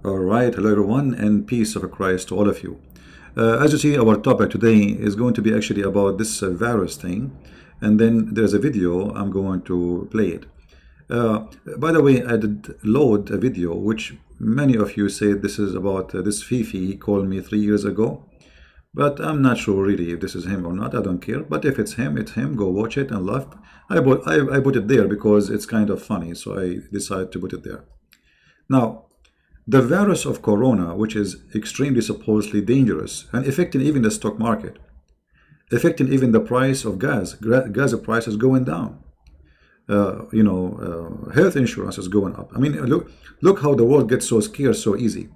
All right, hello everyone, and peace of Christ to all of you. As you see, our topic today is going to be actually about this virus thing, and then there's a video. I'm going to play it. By the way, I did load a video which many of you say this is about this Fifi. He called me 3 years ago, but I'm not sure really if this is him or not. I don't care. But if it's him, it's him. Go watch it and laugh. I put it there because it's kind of funny, so I decided to put it there. Now, the virus of corona, which is extremely supposedly dangerous and affecting even the stock market, affecting even the price of gas. Gas price is going down. Health insurance is going up. I mean, look how the world gets so scared so easy.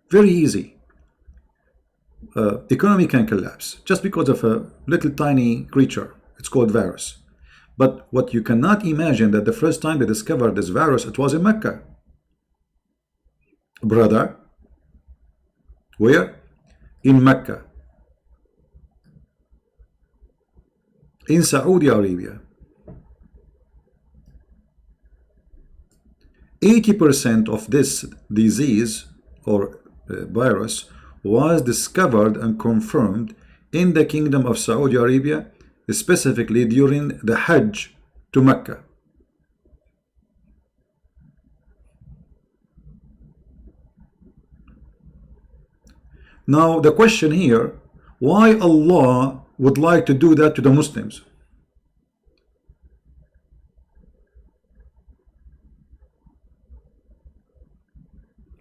Very easy. Economy can collapse just because of a little tiny creature. It's called virus. But what you cannot imagine that the first time they discovered this virus, it was in Mecca. Brother, where? In Mecca, in Saudi Arabia. 80% of this disease or virus was discovered and confirmed in the Kingdom of Saudi Arabia, specifically during the Hajj to Mecca. Now the question here, why Allah would like to do that to the Muslims?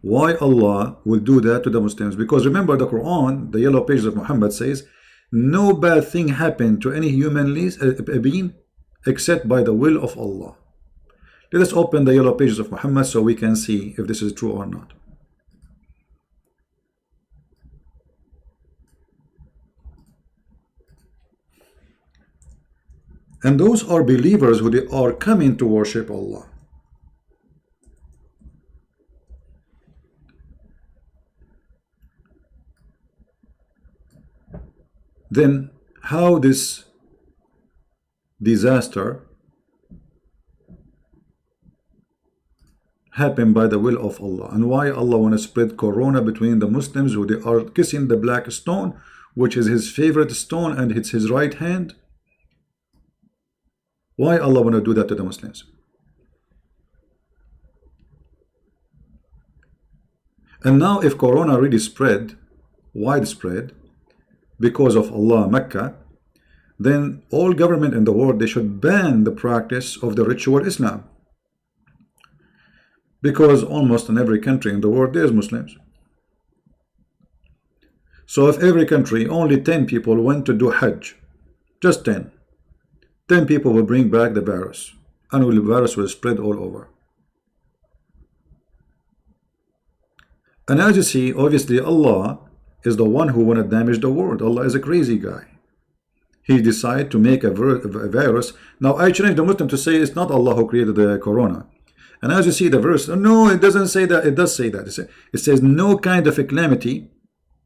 Why Allah will do that to the Muslims? Because remember the Quran, the yellow pages of Muhammad says, no bad thing happened to any human being except by the will of Allah. Let us open the yellow pages of Muhammad so we can see if this is true or not. And those are believers who they are coming to worship Allah. Then how this disaster happened by the will of Allah, and why Allah want to spread corona between the Muslims who they are kissing the black stone, which is his favorite stone and it's his right hand. Why Allah want to do that to the Muslims? And now if corona really spread, widespread, because of Allah, Mecca, then all government in the world, they should ban the practice of the ritual Islam. Because almost in every country in the world there's Muslims. So if every country, only 10 people went to do Hajj, just 10 people will bring back the virus, and the virus will spread all over. And as you see, obviously Allah is the one who want to damage the world. Allah is a crazy guy. He decided to make a virus. Now I challenge the Muslim to say it's not Allah who created the corona. And as you see the verse, no, it doesn't say that. It does say that. It says no kind of a calamity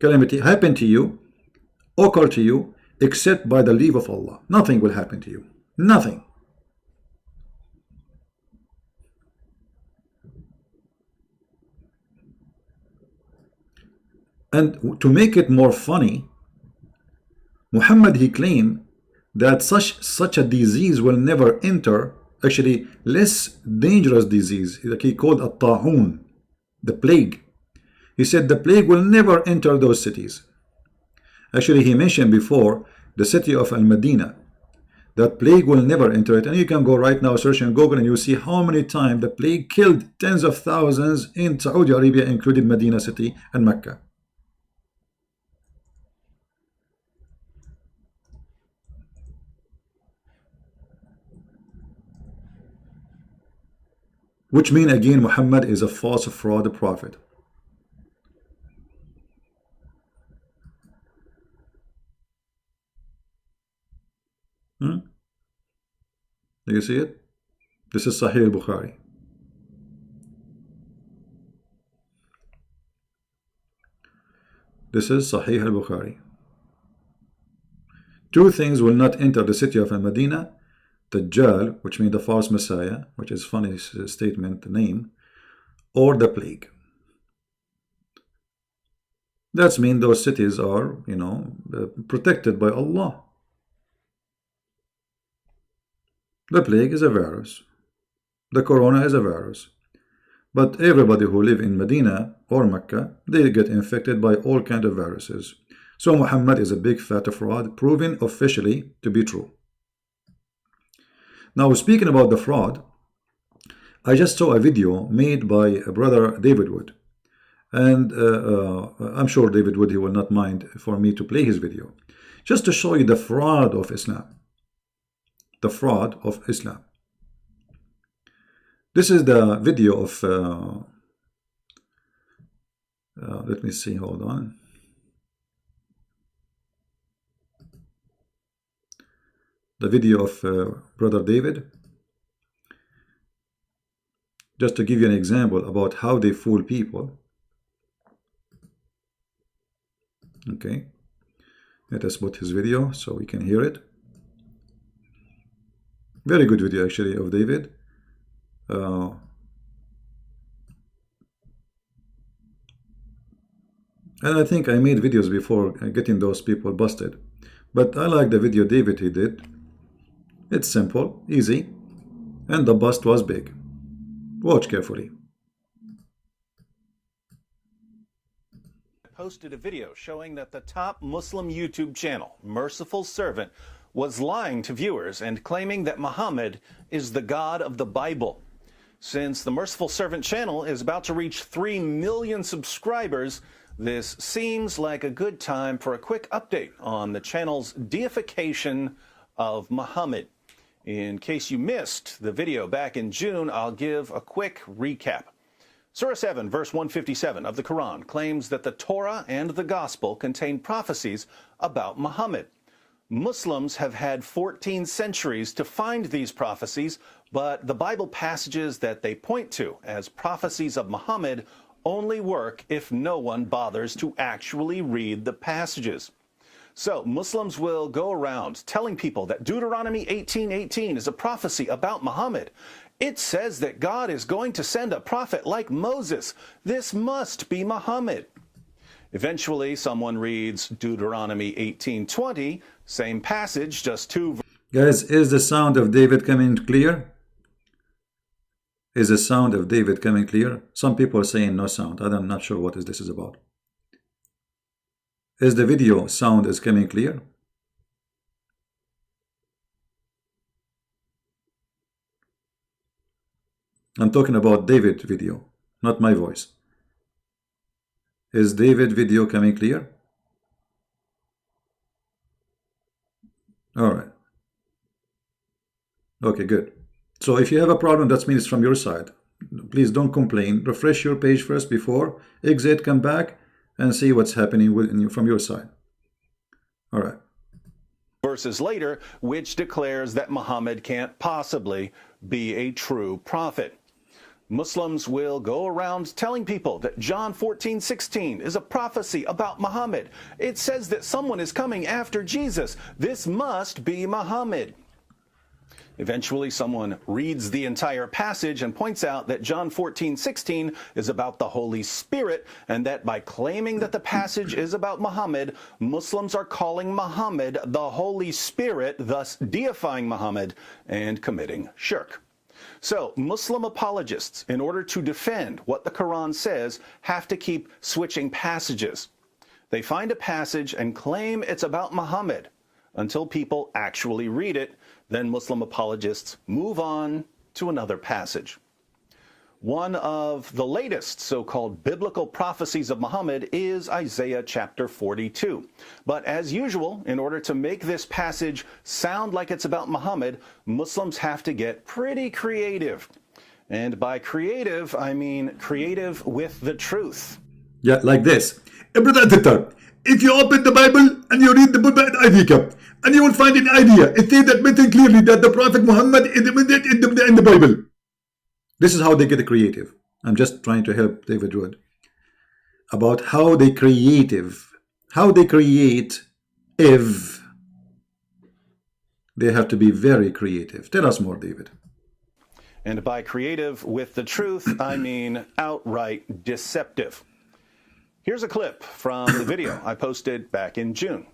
happen to you, occur to you, except by the leave of Allah. Nothing will happen to you. Nothing. And to make it more funny, Muhammad, he claimed that such a disease will never enter, actually less dangerous disease, like he called a ta'un, the plague. He said the plague will never enter those cities. Actually, he mentioned before the city of Al-Madinah, that plague will never enter it. And you can go right now, search on Google, and you see how many times the plague killed tens of thousands in Saudi Arabia, including Medina city and Mecca. Which means again Muhammad is a false fraud prophet. Do you see it? This is Sahih al-Bukhari. This is Sahih al-Bukhari. Two things will not enter the city of Al-Madinah: Dajjal, which means the false Messiah, which is funny statement name, or the plague. That means those cities are, protected by Allah. The plague is a virus. The corona is a virus. But everybody who live in Medina or Mecca, they get infected by all kinds of viruses. So Muhammad is a big fat fraud, proven officially to be true. Now, speaking about the fraud, I just saw a video made by brother David Wood. And I'm sure David Wood, he will not mind for me to play his video. Just to show you the fraud of Islam. The fraud of Islam. This is the video of, let me see, hold on. The video of brother David. Just to give you an example about how they fool people. Okay, let us put his video so we can hear it. Very good video actually of David. And I think I made videos before getting those people busted. But I like the video David he did. It's simple, easy, and the bust was big. Watch carefully. Posted a video showing that the top Muslim YouTube channel, Merciful Servant, was lying to viewers and claiming that Muhammad is the God of the Bible. Since the Merciful Servant channel is about to reach 3 million subscribers, this seems like a good time for a quick update on the channel's deification of Muhammad. In case you missed the video back in June, I'll give a quick recap. Surah 7, verse 157 of the Quran claims that the Torah and the Gospel contain prophecies about Muhammad. Muslims have had 14 centuries to find these prophecies, but the Bible passages that they point to as prophecies of Muhammad only work if no one bothers to actually read the passages. So Muslims will go around telling people that Deuteronomy 18:18 is a prophecy about Muhammad. It says that God is going to send a prophet like Moses. This must be Muhammad. Eventually, someone reads Deuteronomy 18:20, same passage, just two. Guys, is the sound of David coming clear? Is the sound of David coming clear? Some people are saying no sound. I'm not sure what this is about. Is the video sound is coming clear? I'm talking about David video, not my voice. Is David video coming clear? All right. Okay, good. So if you have a problem, that means it's from your side. Please don't complain. Refresh your page first before exit, come back and see what's happening from your side. All right. Verses later, which declares that Muhammad can't possibly be a true prophet. Muslims will go around telling people that John 14:16 is a prophecy about Muhammad. It says that someone is coming after Jesus. This must be Muhammad. Eventually, someone reads the entire passage and points out that John 14:16 is about the Holy Spirit, and that by claiming that the passage is about Muhammad, Muslims are calling Muhammad the Holy Spirit, thus deifying Muhammad and committing shirk. So, Muslim apologists, in order to defend what the Quran says, have to keep switching passages. They find a passage and claim it's about Muhammad until people actually read it. Then Muslim apologists move on to another passage. One of the latest so-called biblical prophecies of Muhammad is Isaiah chapter 42. But as usual, in order to make this passage sound like it's about Muhammad, Muslims have to get pretty creative. And by creative, I mean creative with the truth. Yeah, like this. Brother editor, if you open the Bible and you read the book by Isaiah, and you will find an idea. It says that mentioned clearly that the Prophet Muhammad is in the Bible. This is how they get creative. I'm just trying to help David Wood about how they create if they have to be very creative. Tell us more, David. And by creative with the truth, I mean outright deceptive. Here's a clip from the video I posted back in June.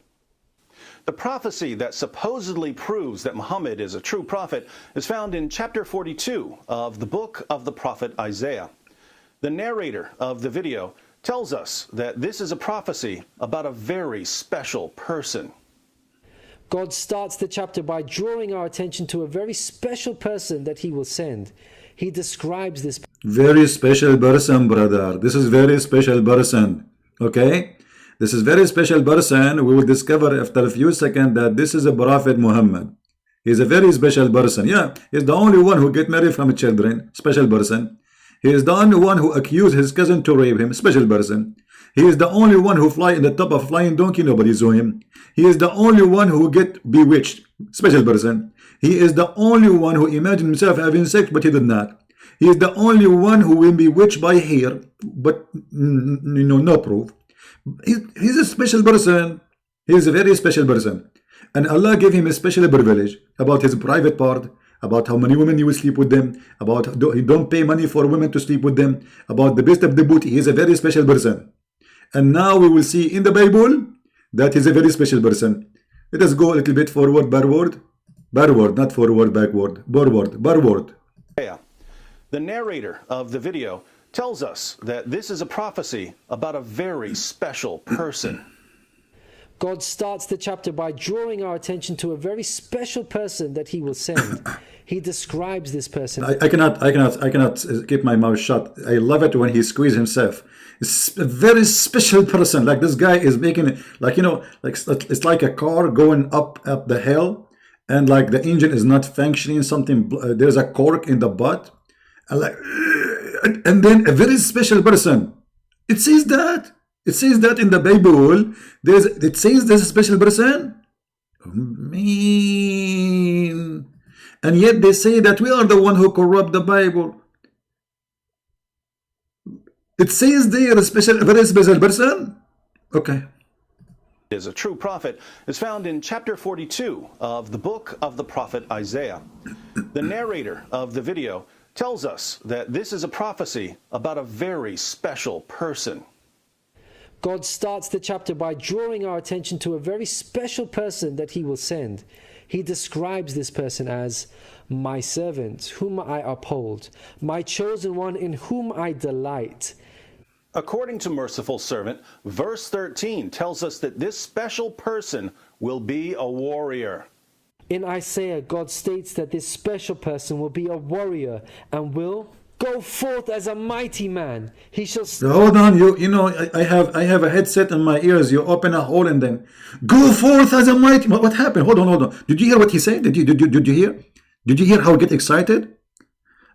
The prophecy that supposedly proves that Muhammad is a true prophet is found in chapter 42 of the book of the prophet Isaiah. The narrator of the video tells us that this is a prophecy about a very special person. God starts the chapter by drawing our attention to a very special person that he will send. He describes this very special person, brother. This is very special person. Okay? This is very special person. We will discover after a few seconds that this is a Prophet Muhammad. He's a very special person. Yeah, he's the only one who get married from children. Special person. He is the only one who accused his cousin to rape him. Special person. He is the only one who fly in the top of a flying donkey. Nobody saw him. He is the only one who get bewitched. Special person. He is the only one who imagined himself having sex, but he did not. He is the only one who will be bewitched by hair, but no proof. He's a special person. He is a very special person. And Allah gave him a special privilege about his private part, about how many women he will sleep with them, about he don't pay money for women to sleep with them, about the best of the booty. He is a very special person. And now we will see in the Bible that he's a very special person. Let us go a little bit forward, backward. Backward, not forward, backward. Backward. Yeah. The narrator of the video tells us that this is a prophecy about a very special person. God starts the chapter by drawing our attention to a very special person that he will send. He describes this person. I cannot keep my mouth shut. I love it when he squeezes himself. It's a very special person. Like this guy is making it, like, you know, like it's like a car going up the hill, and like the engine is not functioning. Something, there's a cork in the butt, and like, and then a very special person. It says that. It says that in the Bible. It says there's a special person. Man. And yet they say that we are the one who corrupt the Bible. It says there a very special person. Okay. Is a true prophet is found in chapter 42 of the book of the prophet Isaiah. The narrator of the video tells us that this is a prophecy about a very special person. God starts the chapter by drawing our attention to a very special person that he will send. He describes this person as my servant, whom I uphold, my chosen one in whom I delight. According to Merciful Servant, verse 13 tells us that this special person will be a warrior. In Isaiah, God states that this special person will be a warrior and will go forth as a mighty man. He shall... Hold on, you know, I have a headset in my ears. You open a hole and then go forth as a mighty... What happened? Hold on. Did you hear what he said? Did you hear? Did you hear how he get excited?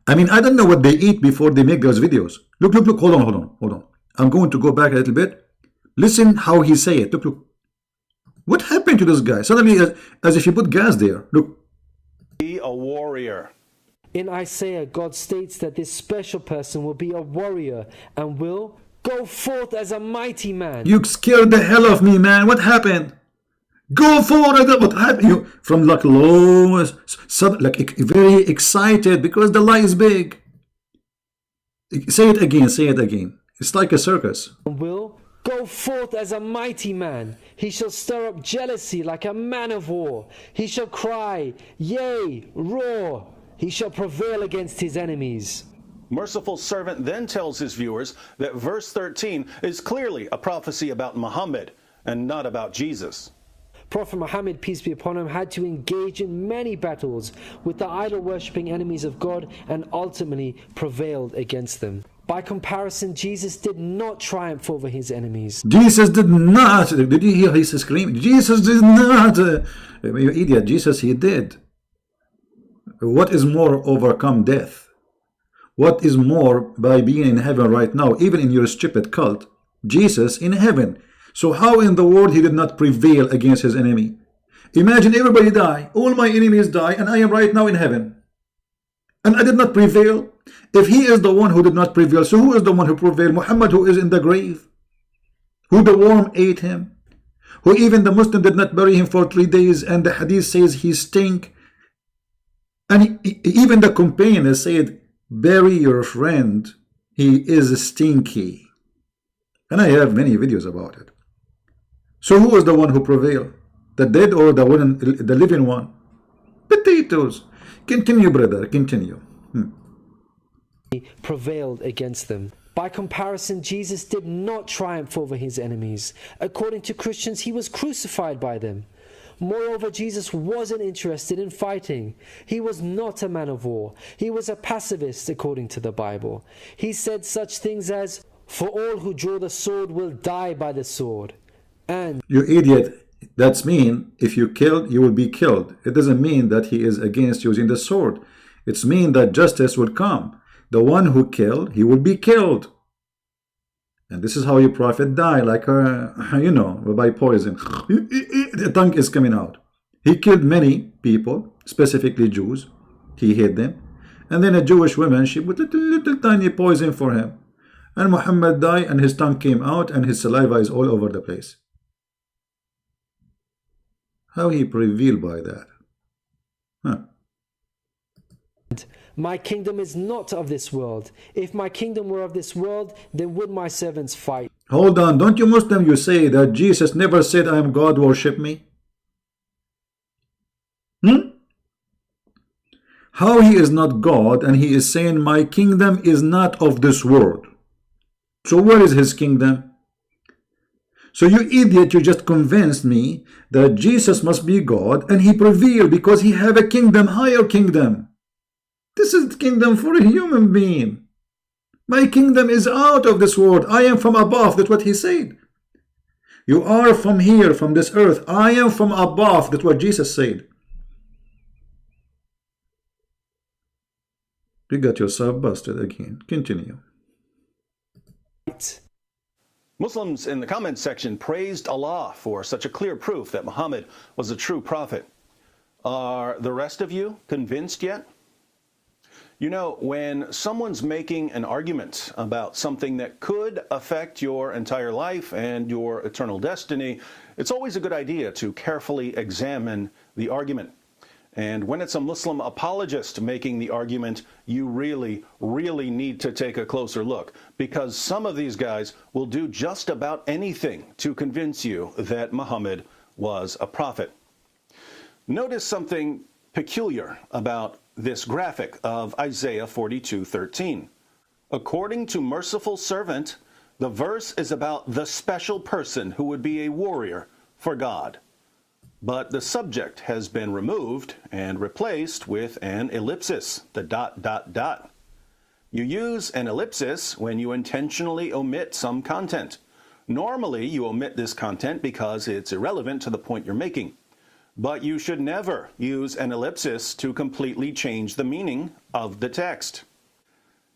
I mean, I don't know what they eat before they make those videos. Look. Hold on. I'm going to go back a little bit. Listen how he say it. Look. What happened to this guy? Suddenly, as if you put gas there. Look. Be a warrior. In Isaiah, God states that this special person will be a warrior and will go forth as a mighty man. You scared the hell of me, man. What happened? Go forward. What happened? You from like low, like very excited because the lie is big. Say it again. It's like a circus. Will go forth as a mighty man. He shall stir up jealousy like a man of war. He shall cry, yea, roar. He shall prevail against his enemies. Merciful Servant then tells his viewers that verse 13 is clearly a prophecy about Muhammad and not about Jesus. Prophet Muhammad, peace be upon him, had to engage in many battles with the idol-worshipping enemies of God and ultimately prevailed against them. By comparison, Jesus did not triumph over his enemies. Jesus did not. Did you hear his scream? Jesus did not. You idiot. Jesus, he did. What is more overcome death? What is more by being in heaven right now, even in your stupid cult? Jesus in heaven. So how in the world he did not prevail against his enemy? Imagine everybody die, all my enemies die, and I am right now in heaven. And I did not prevail. If he is the one who did not prevail, so who is the one who prevailed? Muhammad, who is in the grave, who the worm ate him, who even the Muslim did not bury him for 3 days, and the hadith says he stink. And even the companion said, bury your friend, he is stinky. And I have many videos about it. So who is the one who prevailed? The dead or the one, the living one? Potatoes. Continue, brother, continue. Prevailed against them. By comparison, Jesus did not triumph over his enemies. According to Christians, he was crucified by them. Moreover, Jesus wasn't interested in fighting. He was not a man of war. He was a pacifist, according to the Bible. He said such things as, "For all who draw the sword will die by the sword." And, "You idiot, that's mean if you killed, you will be killed." It doesn't mean that he is against using the sword. It's mean that justice will come. The one who killed, he will be killed. And this is how your prophet died, like, you know, by poison. The tongue is coming out. He killed many people, specifically Jews. He hid them. And then a Jewish woman, she put little tiny poison for him. And Muhammad died, and his tongue came out, and his saliva is all over the place. How he prevailed by that? Huh. "My kingdom is not of this world. If my kingdom were of this world, then would my servants fight." Hold on, don't you Muslim, you say that Jesus never said, "I am God, worship me"? How he is not God, and he is saying, "My kingdom is not of this world"? So where is his kingdom? So you idiot, you just convinced me that Jesus must be God, and he prevailed because he have a kingdom, higher kingdom. This is the kingdom for a human being. My kingdom is out of this world. I am from above. That's what he said. You are from here, from this earth. I am from above. That's what Jesus said. You got yourself busted again. Continue. Muslims in the comments section praised Allah for such a clear proof that Muhammad was a true prophet. Are the rest of you convinced yet? You know, when someone's making an argument about something that could affect your entire life and your eternal destiny, it's always a good idea to carefully examine the argument. And when it's a Muslim apologist making the argument, you really, really need to take a closer look, because some of these guys will do just about anything to convince you that Muhammad was a prophet. Notice something peculiar about this graphic of Isaiah 42:13. According to Merciful Servant, the verse is about the special person who would be a warrior for God. But the subject has been removed and replaced with an ellipsis, the ... You use an ellipsis when you intentionally omit some content. Normally, you omit this content because it's irrelevant to the point you're making. But you should never use an ellipsis to completely change the meaning of the text.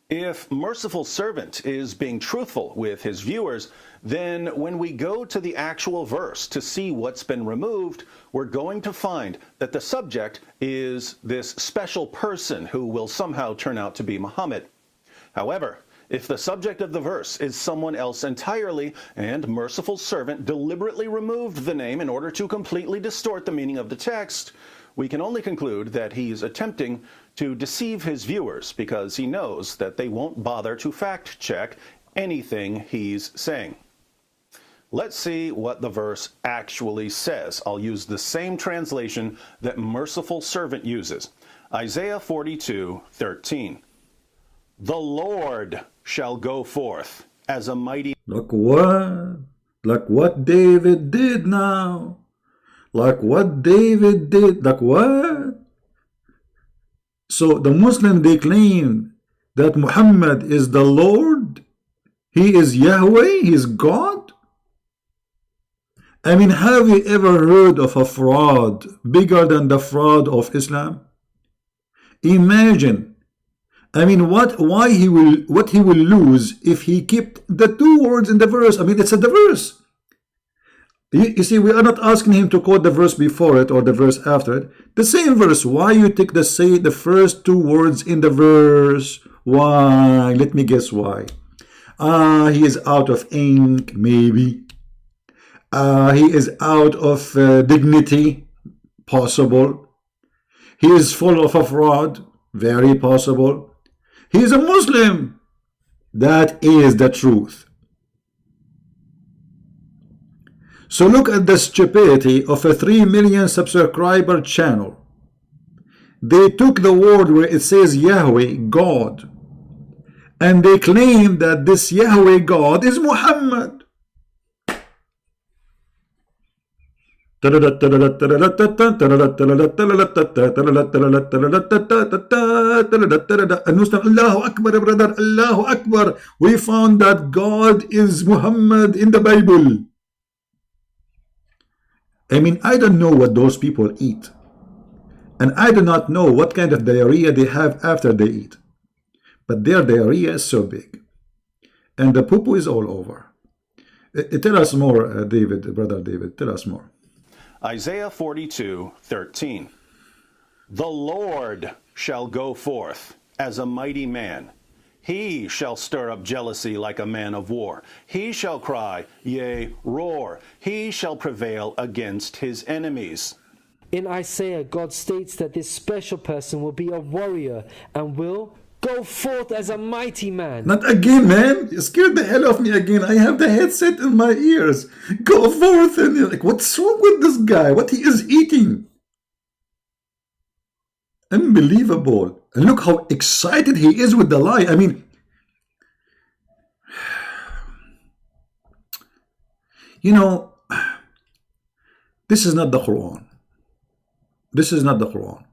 If Merciful Servant is being truthful with his viewers, then when we go to the actual verse to see what's been removed, we're going to find that the subject is this special person who will somehow turn out to be Muhammad. However, if the subject of the verse is someone else entirely, and Merciful Servant deliberately removed the name in order to completely distort the meaning of the text, we can only conclude that he's attempting to deceive his viewers because he knows that they won't bother to fact-check anything he's saying. Let's see what the verse actually says. I'll use the same translation that Merciful Servant uses. Isaiah 42:13. The Lord shall go forth as a mighty... Look what? Like what David did now. Like what David did. Like what? So the Muslim, they claim that Muhammad is the Lord. He is Yahweh. He is God. I mean, have you ever heard of a fraud bigger than the fraud of Islam? Imagine. I mean, what he will lose if he kept the two words in the verse. I mean, it's in the verse. You see, we are not asking him to quote the verse before it or the verse after it. The same verse. Why you take the first two words in the verse? Why? Let me guess why. He is out of ink, maybe. He is out of dignity, possible. He is full of a fraud, very possible. He is a Muslim. That is the truth. So look at the stupidity of a 3 million subscriber channel. They took the word where it says Yahweh, God, and they claim that this Yahweh God is Muhammad. Allahu Akbar, brother, Allahu Akbar. We found that God is Muhammad in the Bible. I mean, I don't know what those people eat. And I do not know what kind of diarrhea they have after they eat. But their diarrhea is so big. And the poo-poo is all over. Tell us more, David, brother David. Tell us more. Isaiah 42:13. The Lord shall go forth as a mighty man. He shall stir up jealousy like a man of war. He shall cry, yea, roar. He shall prevail against his enemies. In Isaiah, God states that this special person will be a warrior and will go forth as a mighty man. Not again, man. You scared the hell of me again. I have the headset in my ears. Go forth. And you're like, what's wrong with this guy? What he is eating? Unbelievable. And look how excited he is with the lie. I mean, you know, this is not the Quran. This is not the Quran.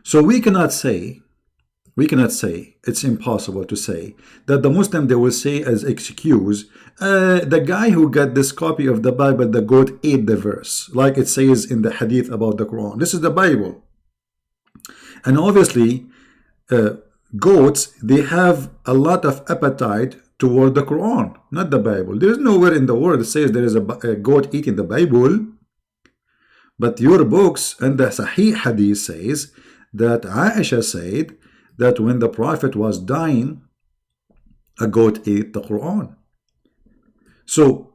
So we cannot say, it's impossible to say that the Muslim, they will say as excuse, the guy who got this copy of the Bible, the goat ate the verse, like it says in the hadith about the Quran. This is the Bible. And obviously, goats, they have a lot of appetite toward the Quran, not the Bible. There is nowhere in the world that says there is a goat eating the Bible. But your books and the Sahih Hadith says that Aisha said that when the Prophet was dying, a goat ate the Quran. So,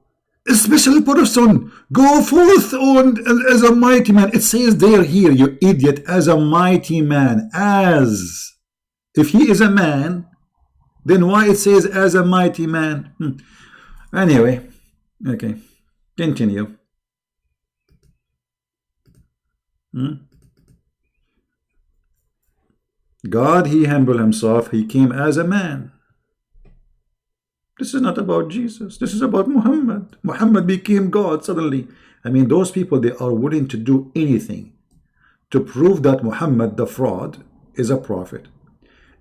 a special person, go forth on as a mighty man. It says there here, you idiot, as a mighty man. As. If he is a man, then why it says as a mighty man? Anyway, okay, continue. God, he humbled himself. He came as a man. This is not about Jesus. This is about Muhammad. Muhammad became God suddenly. I mean, those people, they are willing to do anything to prove that Muhammad, the fraud, is a prophet.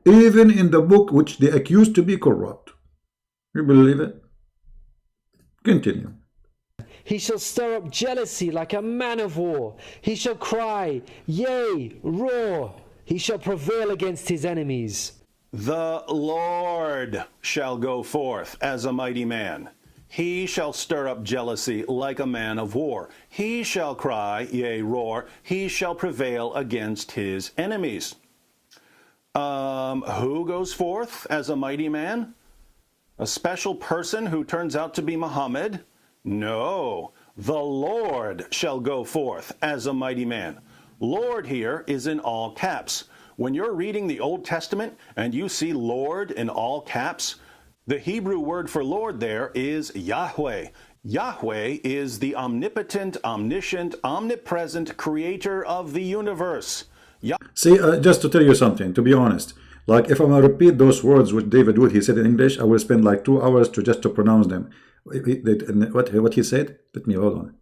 Even in the book which they accused to be corrupt. You believe it? Continue. He shall stir up jealousy like a man of war. He shall cry, yea, roar. He shall prevail against his enemies. The Lord shall go forth as a mighty man. He shall stir up jealousy like a man of war. He shall cry, yea, roar. He shall prevail against his enemies. Who goes forth as a mighty man? A special person who turns out to be Muhammad? No, the Lord shall go forth as a mighty man. Lord here is in all caps. When you're reading the Old Testament and you see Lord in all caps, the Hebrew word for Lord there is Yahweh. Yahweh is the omnipotent, omniscient, omnipresent creator of the universe. See, just to tell you something, to be honest, like if I'm going to repeat those words which David Wood, he said in English, I will spend like 2 hours to pronounce them. What he said? Let me hold on.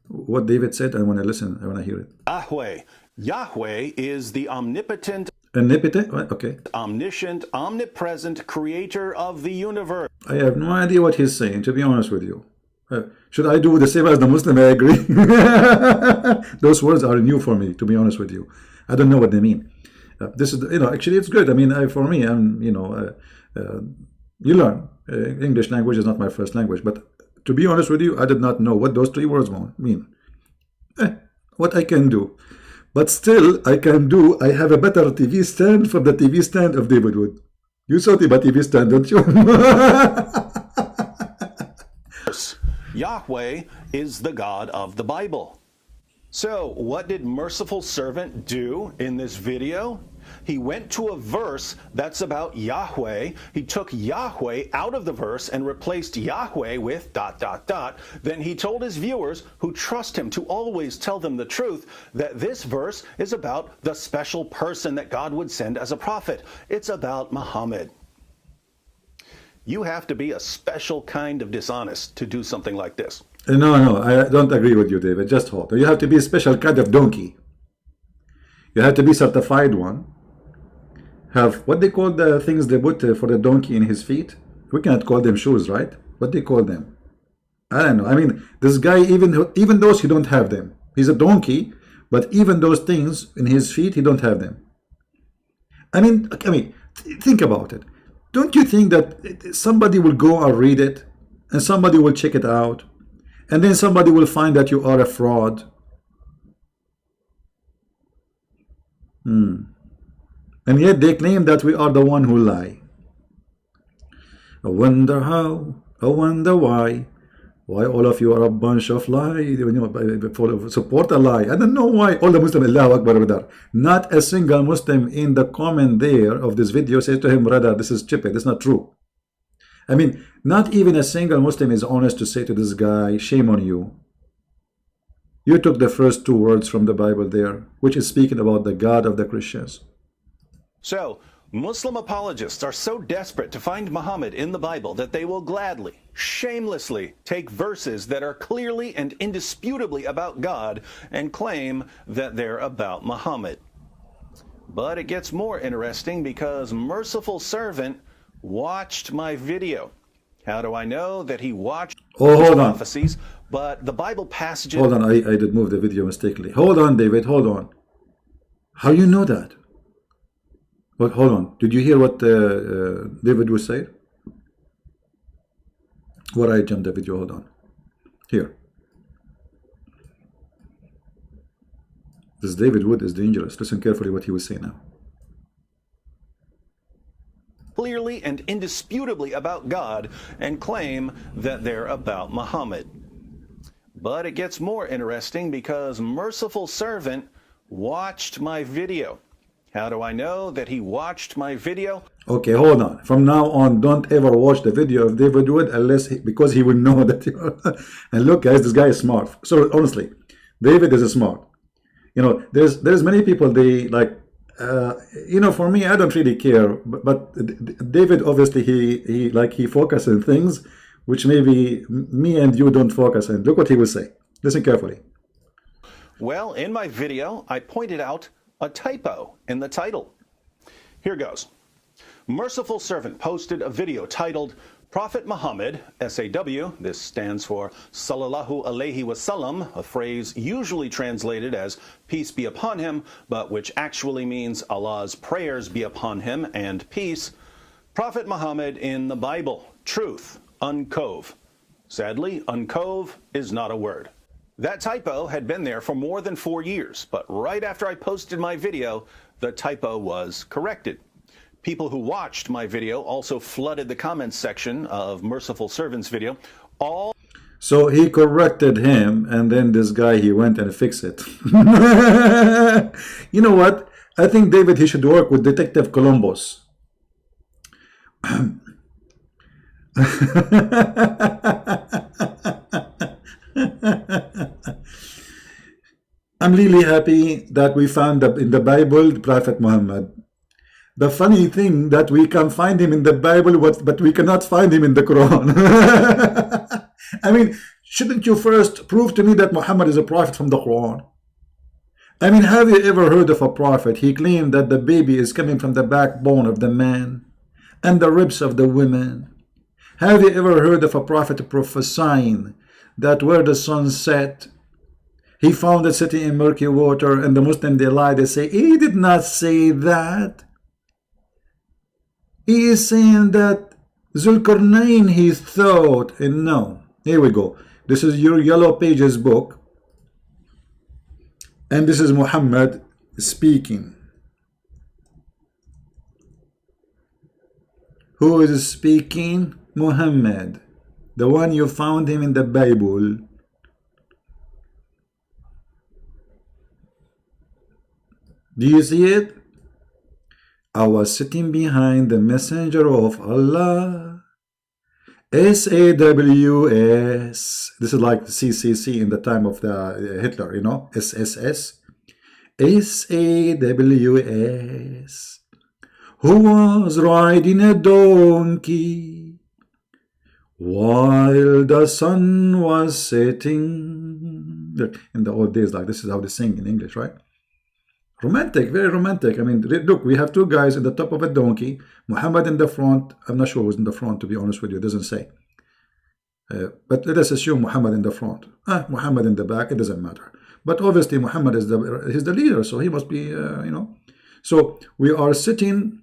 What David said, I want to listen. I want to hear it. Yahweh. Yahweh is the omnipotent, okay, omniscient, omnipresent creator of the universe. I have no idea what he's saying, to be honest with you. Should I do the same as the Muslim? I agree. Those words are new for me, to be honest with you. I don't know what they mean. This is, actually it's good. I mean, for me, you learn. English language is not my first language, but to be honest with you, I did not know what those 3 words mean. What I can do. But still, I have a better TV stand from the TV stand of David Wood. You saw my TV stand, don't you? Yahweh is the God of the Bible. So, what did Merciful Servant do in this video? He went to a verse that's about Yahweh. He took Yahweh out of the verse and replaced Yahweh with ... Then he told his viewers who trust him to always tell them the truth that this verse is about the special person that God would send as a prophet. It's about Muhammad. You have to be a special kind of dishonest to do something like this. No, I don't agree with you, David. Just hold. You have to be a special kind of donkey. You have to be certified one. Have what they call the things they put for the donkey in his feet. We cannot call them shoes, right? What they call them? I don't know. I mean, this guy, even those he don't have them. He's a donkey, but even those things in his feet, he don't have them. I mean, think about it. Don't you think that somebody will go and read it, and somebody will check it out, and then somebody will find that you are a fraud? And yet they claim that we are the one who lie. I wonder how, I wonder why all of you are a bunch of lies, support a lie. I don't know why all the Muslims, Allahu Akbar, brother. Not a single Muslim in the comment there of this video says to him, brother, this is stupid, it's not true. I mean, not even a single Muslim is honest to say to this guy, shame on you. You took the first two words from the Bible there, which is speaking about the God of the Christians. So, Muslim apologists are so desperate to find Muhammad in the Bible that they will gladly, shamelessly take verses that are clearly and indisputably about God and claim that they're about Muhammad. But it gets more interesting because Merciful Servant watched my video. How do I know that he watched prophecies, but the Bible passages... Hold on, I did move the video mistakenly. Hold on, David, hold on. How you know that? But hold on, did you hear what David was saying? What I jumped the video, hold on. Here. This David Wood is dangerous. Listen carefully what he was saying now. Clearly and indisputably about God and claim that they're about Muhammad. But it gets more interesting because Merciful Servant watched my video. How do I know that he watched my video? Okay, hold on. From now on, don't ever watch the video of David Wood because he will know that you and look, guys, this guy is smart. So honestly, David is smart. You know, there's many people, they like, you know, for me, I don't really care. But David, obviously, he focuses on things which maybe me and you don't focus on. Look what he will say. Listen carefully. Well, in my video, I pointed out a typo in the title. Here goes. Merciful Servant posted a video titled Prophet Muhammad, SAW, this stands for Sallallahu Alaihi Wasallam, a phrase usually translated as peace be upon him, but which actually means Allah's prayers be upon him and peace. Prophet Muhammad in the Bible, truth, uncove. Sadly, uncove is not a word. That typo had been there for more than 4 years, but right after I posted my video, the typo was corrected. People who watched my video also flooded the comments section of Merciful Servant's video. So he corrected him, and then this guy, he went and fixed it. You know what? I think, David, he should work with Detective Columbus. I'm really happy that we found in the Bible the Prophet Muhammad. The funny thing that we can find him in the Bible, but we cannot find him in the Quran. I mean, shouldn't you first prove to me that Muhammad is a prophet from the Quran? I mean, have you ever heard of a prophet? He claimed that the baby is coming from the backbone of the man and the ribs of the women. Have you ever heard of a prophet prophesying that where the sun set, he found it sitting in murky water, and the Muslim, they lie, they say, he did not say that. He is saying that Zulkarnain, he thought, and no. Here we go. This is your Yellow Pages book, and this is Muhammad speaking. Who is speaking? Muhammad, the one you found him in the Bible. Do you see it? I was sitting behind the messenger of Allah. SAWS. This is like CCC in the time of the Hitler, you know, SSS. SAWS. Who was riding a donkey while the sun was setting. Look, in the old days, like this is how they sing in English, right? Romantic, very romantic. I mean, look, we have two guys in the top of a donkey, Muhammad in the front. I'm not sure who's in the front, to be honest with you. It doesn't say. But let us assume Muhammad in the front. Muhammad in the back, it doesn't matter. But obviously Muhammad is he's the leader, so he must be, you know. So we are sitting,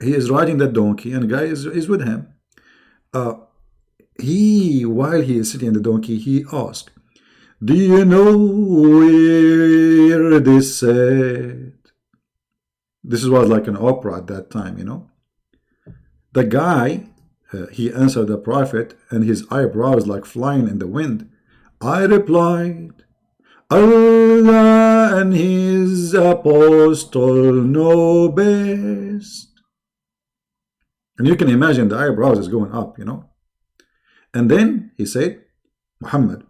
he is riding the donkey, and a guy is with him. While he is sitting on the donkey, he asked, do you know where this said? This was like an opera at that time, you know. The guy, he answered the prophet, and his eyebrows like flying in the wind. I replied, Allah and his apostle know best. And you can imagine the eyebrows is going up, you know. And then he said, Muhammad,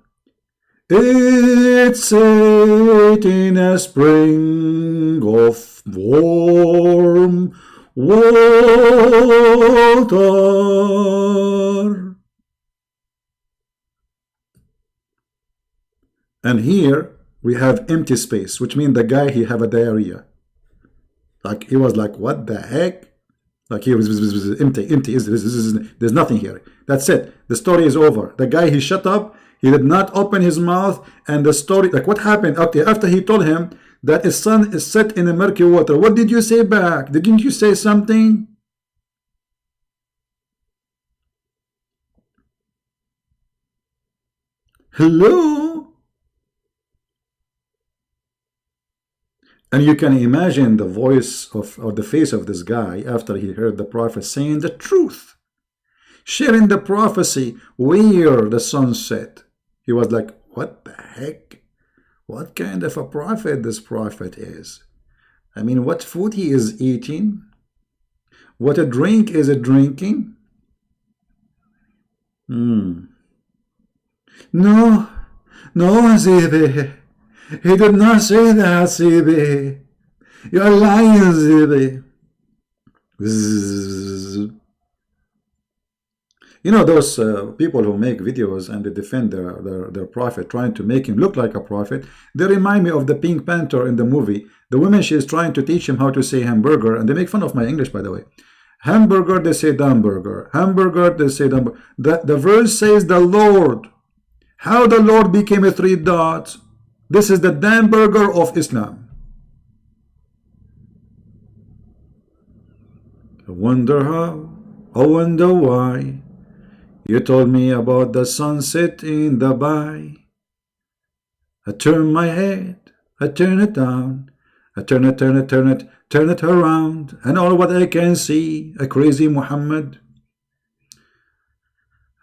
it's set in a spring of warm water. And here we have empty space, which means the guy, he have a diarrhea. Like he was like, what the heck? Like he was empty. There's nothing here. That's it. The story is over. The guy, he shut up. He did not open his mouth, and the story, like what happened? Okay, after he told him that his son is set in a murky water, what did you say back? Didn't you say something? Hello? And you can imagine the voice of, or the face of this guy after he heard the prophet saying the truth, sharing the prophecy where the sun set. He was like, what the heck? What kind of a prophet this prophet is? I mean, what food he is eating? What a drink is it drinking? No, Zibi. He did not say that, Zibi. You're lying, Zibi. You know those people who make videos and they defend their prophet, trying to make him look like a prophet. They remind me of the Pink Panther in the movie. The woman, she is trying to teach him how to say hamburger, and they make fun of my English, by the way. Hamburger, they say hamburger. Hamburger, they say hamburger. The verse says the Lord. How the Lord became a 3 dots. This is the hamburger of Islam. I wonder how, I wonder why. You told me about the sunset in Dubai. I turn my head, I turn it down, I turn it around, and all what I can see, a crazy Muhammad.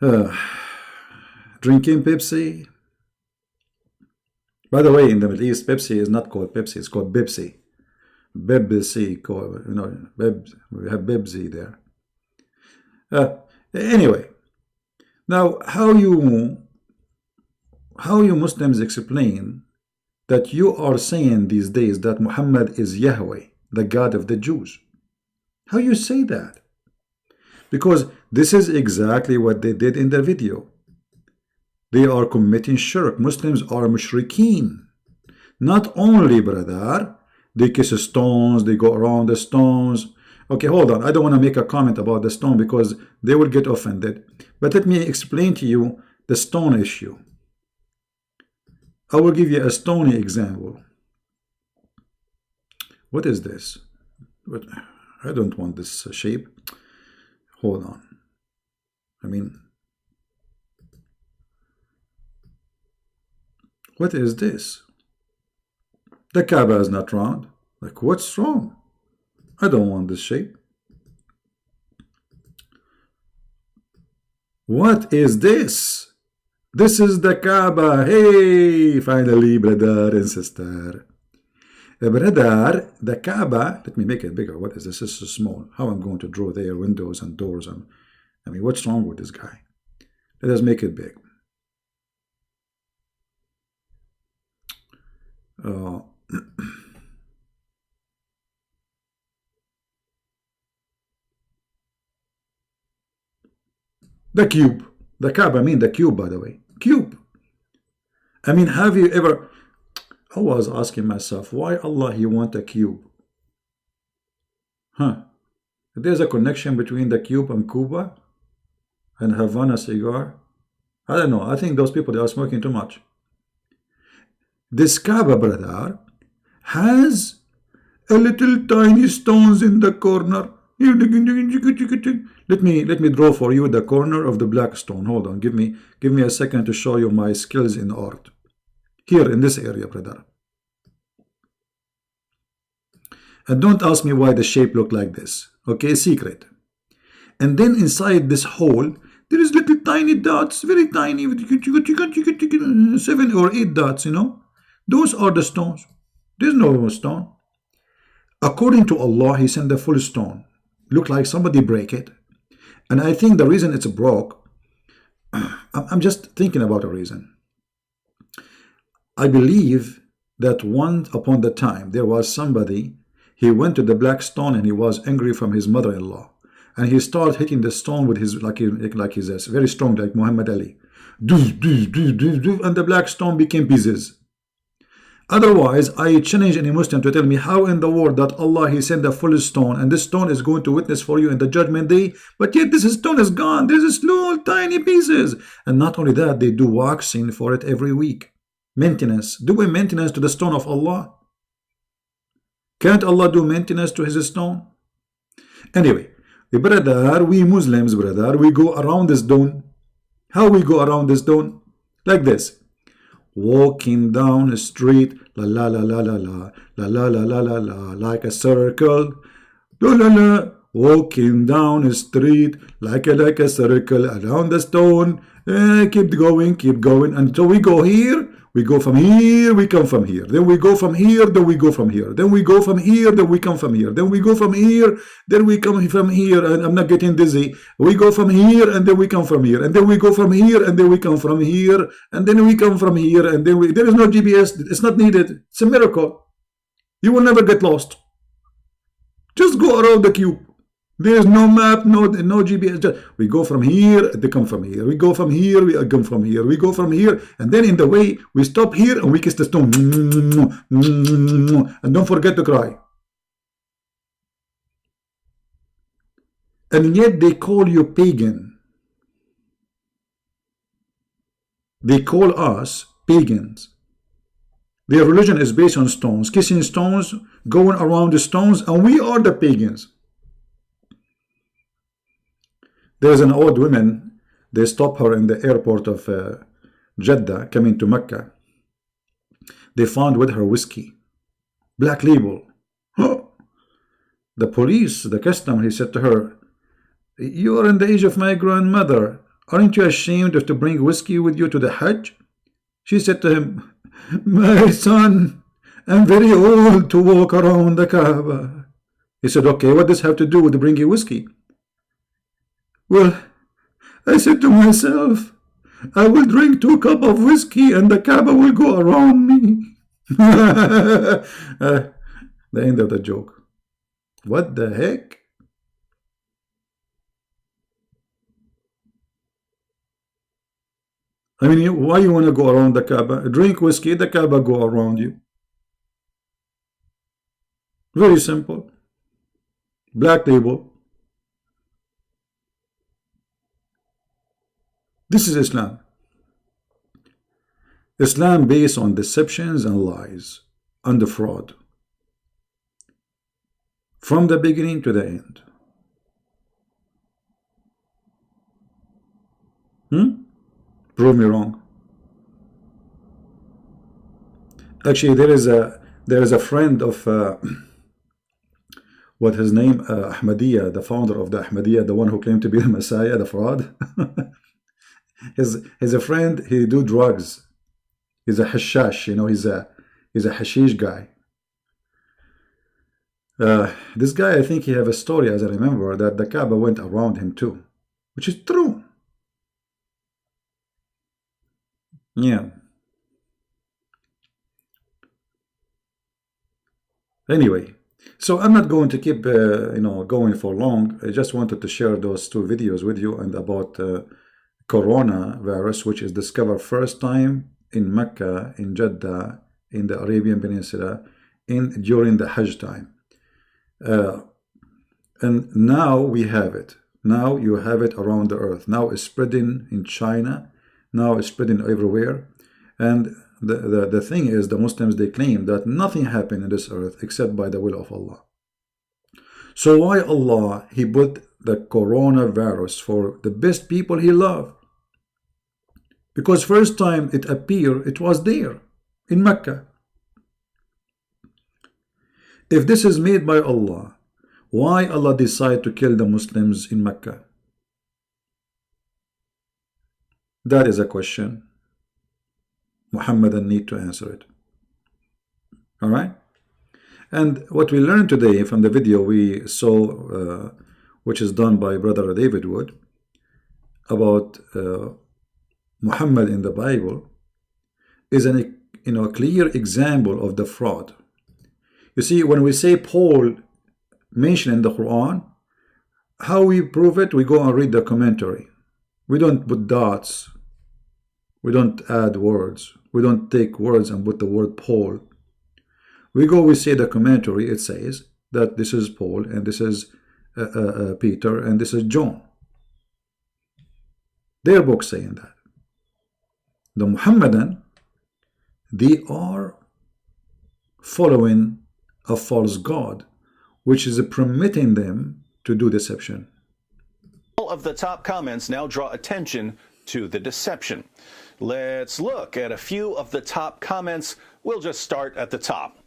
Drinking Pepsi. By the way, in the Middle East, Pepsi is not called Pepsi, it's called Bibsi. Bibsi, you know, we have Bibsi there. Anyway. Now, how you Muslims explain that you are saying these days that Muhammad is Yahweh, the God of the Jews? How you say that? Because this is exactly what they did in the video. They are committing shirk. Muslims are mushrikeen. Not only, brother, they kiss stones, they go around the stones. Okay, hold on. I don't want to make a comment about the stone because they will get offended. But let me explain to you the stone issue. I will give you a stony example. What is this? I don't want this shape. Hold on. I mean, what is this? The Kaaba is not round. Like, what's wrong? I don't want this shape. What is this? This is the Kaaba. Hey, finally, brother and sister. Brother, the Kaaba, let me make it bigger. What is this? This is small. How I'm going to draw there windows and doors? And I mean, what's wrong with this guy? Let us make it big. The cube. The Kaaba, I mean the cube, by the way. Cube. I mean, have you ever... I was asking myself, why Allah He want a cube? Huh? There's a connection between the cube and Cuba and Havana cigar. I don't know. I think those people, they are smoking too much. This Kaaba, brother, has a little tiny stones in the corner. Let me draw for you the corner of the black stone. Hold on. Give me a second to show you my skills in art. Here in this area, brother. And don't ask me why the shape looked like this. Okay, secret. And then inside this hole, there is little tiny dots, very tiny, 7 or 8 dots, you know. Those are the stones. There's no stone. According to Allah, He sent a full stone. Look like somebody break it. And I think the reason it's broke, I'm just thinking about a reason. I believe that once upon the time there was somebody, he went to the black stone and he was angry from his mother-in-law, and he started hitting the stone with his like his very strong, like Muhammad Ali, and the black stone became pieces. Otherwise, I challenge any Muslim to tell me how in the world that Allah He sent a full stone and this stone is going to witness for you in the judgment day, but yet this stone is gone. There's a small tiny pieces, and not only that, they do waxing for it every week. Maintenance. Do we maintenance to the stone of Allah? Can't Allah do maintenance to His stone? Anyway, brother, we Muslims, brother, we go around this stone. How we go around this stone? Like this. Walking down the street, la la la la la la, la la la la la la, like a circle. La la la. Walking down the street, like a circle around the stone. Keep going until we go here. We go from here, we come from here. Then we go from here, then we go from here. Then we go from here, then we come from here. Then we go from here, then we come from here. And I'm not getting dizzy. We go from here, and then we come from here. And then we go from here, and then we come from here. And then we come from here, and then there is no GPS. It's not needed. It's a miracle. You will never get lost. Just go around the cube. There's no map, no GPS. We go from here, they come from here. We go from here, we come from here. We go from here, and then in the way, we stop here and we kiss the stone. And don't forget to cry. And yet they call you pagan. They call us pagans. Their religion is based on stones, kissing stones, going around the stones, and we are the pagans. There's an old woman, they stop her in the airport of Jeddah, coming to Mecca. They found with her whiskey, black label. The police, the customer, he said to her, "You are in the age of my grandmother. Aren't you ashamed of to bring whiskey with you to the Hajj?" She said to him, "My son, I'm very old to walk around the Kaaba." He said, "Okay, what does this have to do with bringing whiskey?" "Well, I said to myself, I will drink 2 cups of whiskey and the Kaaba will go around me." The end of the joke. What the heck? I mean, why you want to go around the Kaaba? Drink whiskey, the Kaaba go around you. Very simple. Black label. This is Islam. Islam based on deceptions and lies and the fraud. From the beginning to the end. Prove me wrong. Actually, there is a friend of what his name, Ahmadiyya, the founder of the Ahmadiyya, the one who claimed to be the Messiah, the fraud. He's a friend. He do drugs. He's a hashash, you know. He's a hashish guy. This guy, I think he have a story, as I remember, that the Kaaba went around him too, which is true. Yeah. Anyway, so I'm not going to keep going for long. I just wanted to share those two videos with you and about coronavirus, which is discovered first time in Mecca, in Jeddah, in the Arabian Peninsula, during the Hajj time. And now we have it. Now you have it around the earth. Now it's spreading in China. Now it's spreading everywhere. And the thing is, the Muslims, they claim that nothing happened in this earth except by the will of Allah. So why Allah, He put the coronavirus for the best people He loved? Because first time it appeared, it was there in Mecca. If this is made by Allah, why Allah decide to kill the Muslims in Mecca? That is a question. Muhammadan need to answer it. All right? And what we learned today from the video we saw, which is done by Brother David Wood, about Muhammad in the Bible, is a clear example of the fraud. You see, when we say Paul mentioned in the Quran, how we prove it? We go and read the commentary. We don't put dots. We don't add words. We don't take words and put the word Paul. We say the commentary, it says that this is Paul and this is Peter and this is John. Their book saying that. The Muhammadan, they are following a false god, which is permitting them to do deception. All of the top comments now draw attention to the deception. Let's look at a few of the top comments. We'll just start at the top.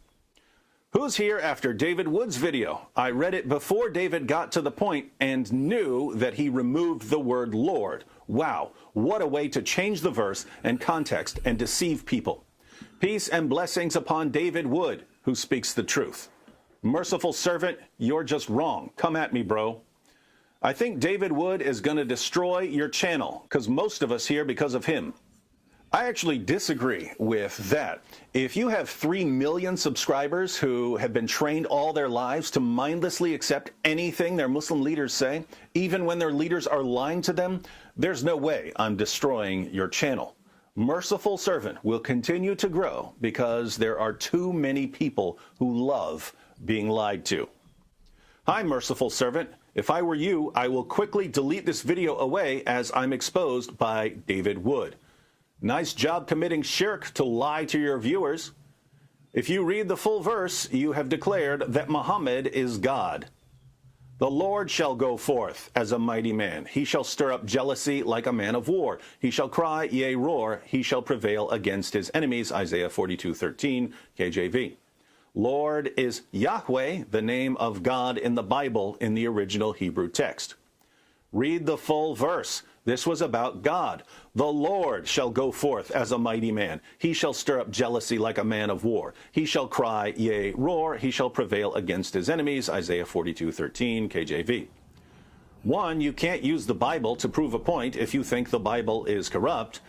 Who's here after David Wood's video? I read it before David got to the point and knew that he removed the word Lord. Wow, what a way to change the verse and context and deceive people. Peace and blessings upon David Wood, who speaks the truth. Merciful servant, you're just wrong. Come at me, bro. I think David Wood is going to destroy your channel, because most of us here because of him. I actually disagree with that. If you have 3 million subscribers who have been trained all their lives to mindlessly accept anything their Muslim leaders say, even when their leaders are lying to them, there's no way I'm destroying your channel. Merciful Servant will continue to grow because there are too many people who love being lied to. Hi, Merciful Servant. If I were you, I will quickly delete this video away as I'm exposed by David Wood. Nice job committing shirk to lie to your viewers. If you read the full verse, you have declared that Muhammad is God. The Lord shall go forth as a mighty man. He shall stir up jealousy like a man of war. He shall cry, yea, roar. He shall prevail against his enemies. Isaiah 42:13, KJV. Lord is Yahweh, the name of God in the Bible in the original Hebrew text. Read the full verse. This was about God. The Lord shall go forth as a mighty man. He shall stir up jealousy like a man of war. He shall cry, yea, roar. He shall prevail against his enemies. Isaiah 42:13, KJV. One, you can't use the Bible to prove a point if you think the Bible is corrupt.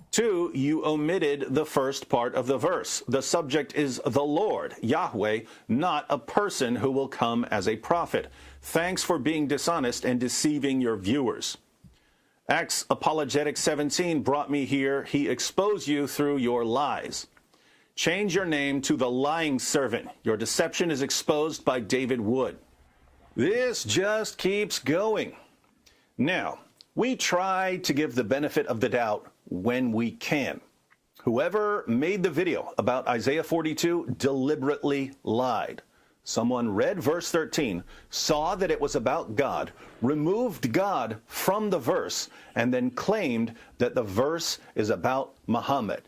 Two, you omitted the first part of the verse. The subject is the Lord, Yahweh, not a person who will come as a prophet. Thanks for being dishonest and deceiving your viewers. Acts Apologetic 17 brought me here. He exposed you through your lies. Change your name to the lying servant. Your deception is exposed by David Wood. This just keeps going. Now, we try to give the benefit of the doubt when we can. Whoever made the video about Isaiah 42 deliberately lied. Someone read verse 13, saw that it was about God, removed God from the verse, and then claimed that the verse is about Muhammad.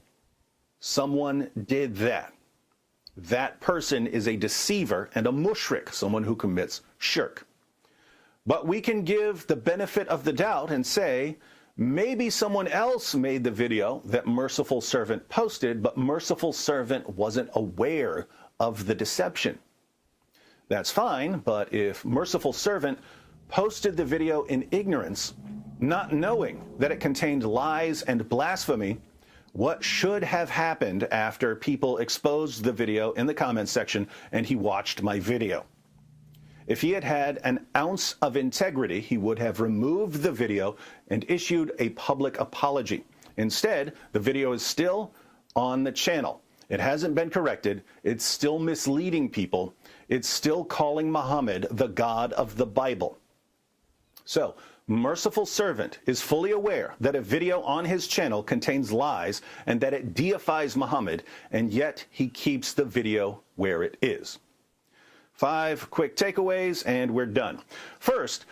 Someone did that. That person is a deceiver and a mushrik, someone who commits shirk. But we can give the benefit of the doubt and say, maybe someone else made the video that Merciful Servant posted, but Merciful Servant wasn't aware of the deception. That's fine, but if Merciful Servant posted the video in ignorance, not knowing that it contained lies and blasphemy, what should have happened after people exposed the video in the comments section and he watched my video? If he had had an ounce of integrity, he would have removed the video and issued a public apology. Instead, the video is still on the channel. It hasn't been corrected. It's still misleading people. It's still calling Muhammad the God of the Bible. So, Merciful Servant is fully aware that a video on his channel contains lies and that it deifies Muhammad, and yet he keeps the video where it is. 5 quick takeaways and we're done. First,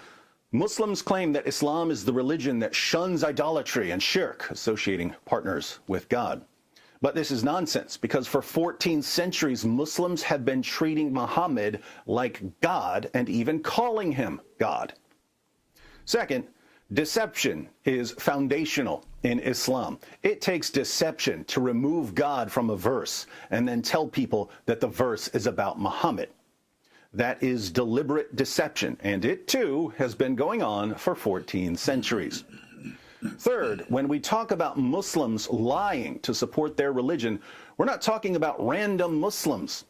Muslims claim that Islam is the religion that shuns idolatry and shirk, associating partners with God. But this is nonsense, because for 14 centuries, Muslims have been treating Muhammad like God and even calling him God. Second, deception is foundational in Islam. It takes deception to remove God from a verse and then tell people that the verse is about Muhammad. That is deliberate deception, and it too has been going on for 14 centuries. Third, when we talk about Muslims lying to support their religion, we're not talking about random Muslims.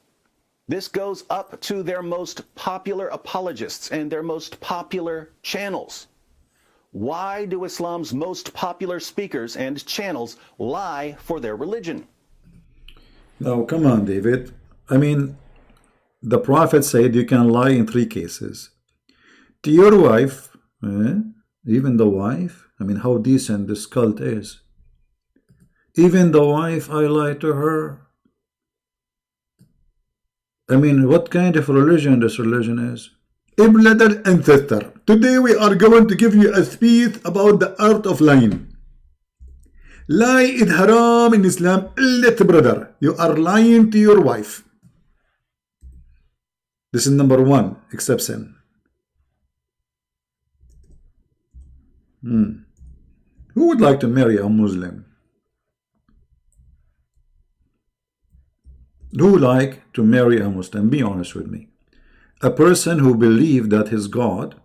This goes up to their most popular apologists and their most popular channels. Why do Islam's most popular speakers and channels lie for their religion? Now, come on, David. I mean, the Prophet said you can lie in 3 cases. To your wife, even the wife. I mean, how decent this cult is. Even the wife, I lie to her. I mean, what kind of religion this religion is? Brother and sister, today we are going to give you a speech about the art of lying. Lie is haram in Islam. Brother, you are lying to your wife. This is number 1 exception. Who would like to marry a Muslim? Who would like to marry a Muslim? Be honest with me. A person who believed that his God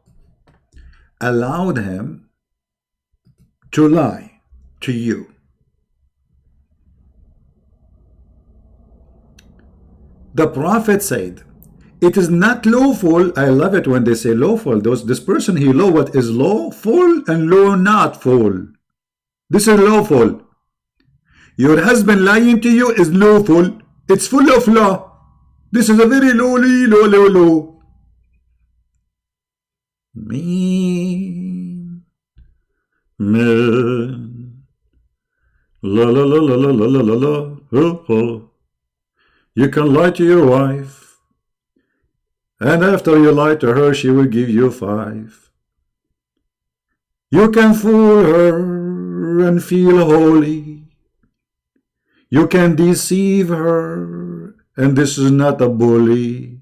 allowed him to lie to you. The Prophet said, it is not lawful. I love it when they say lawful. This person, he know what is lawful and law not full. This is lawful. Your husband lying to you is lawful. It's full of law. This is a very low. Me. Man. La la la la la la la la. Oh. You can lie to your wife. And after you lie to her, she will give you 5. You can fool her and feel holy. You can deceive her, and this is not a bully.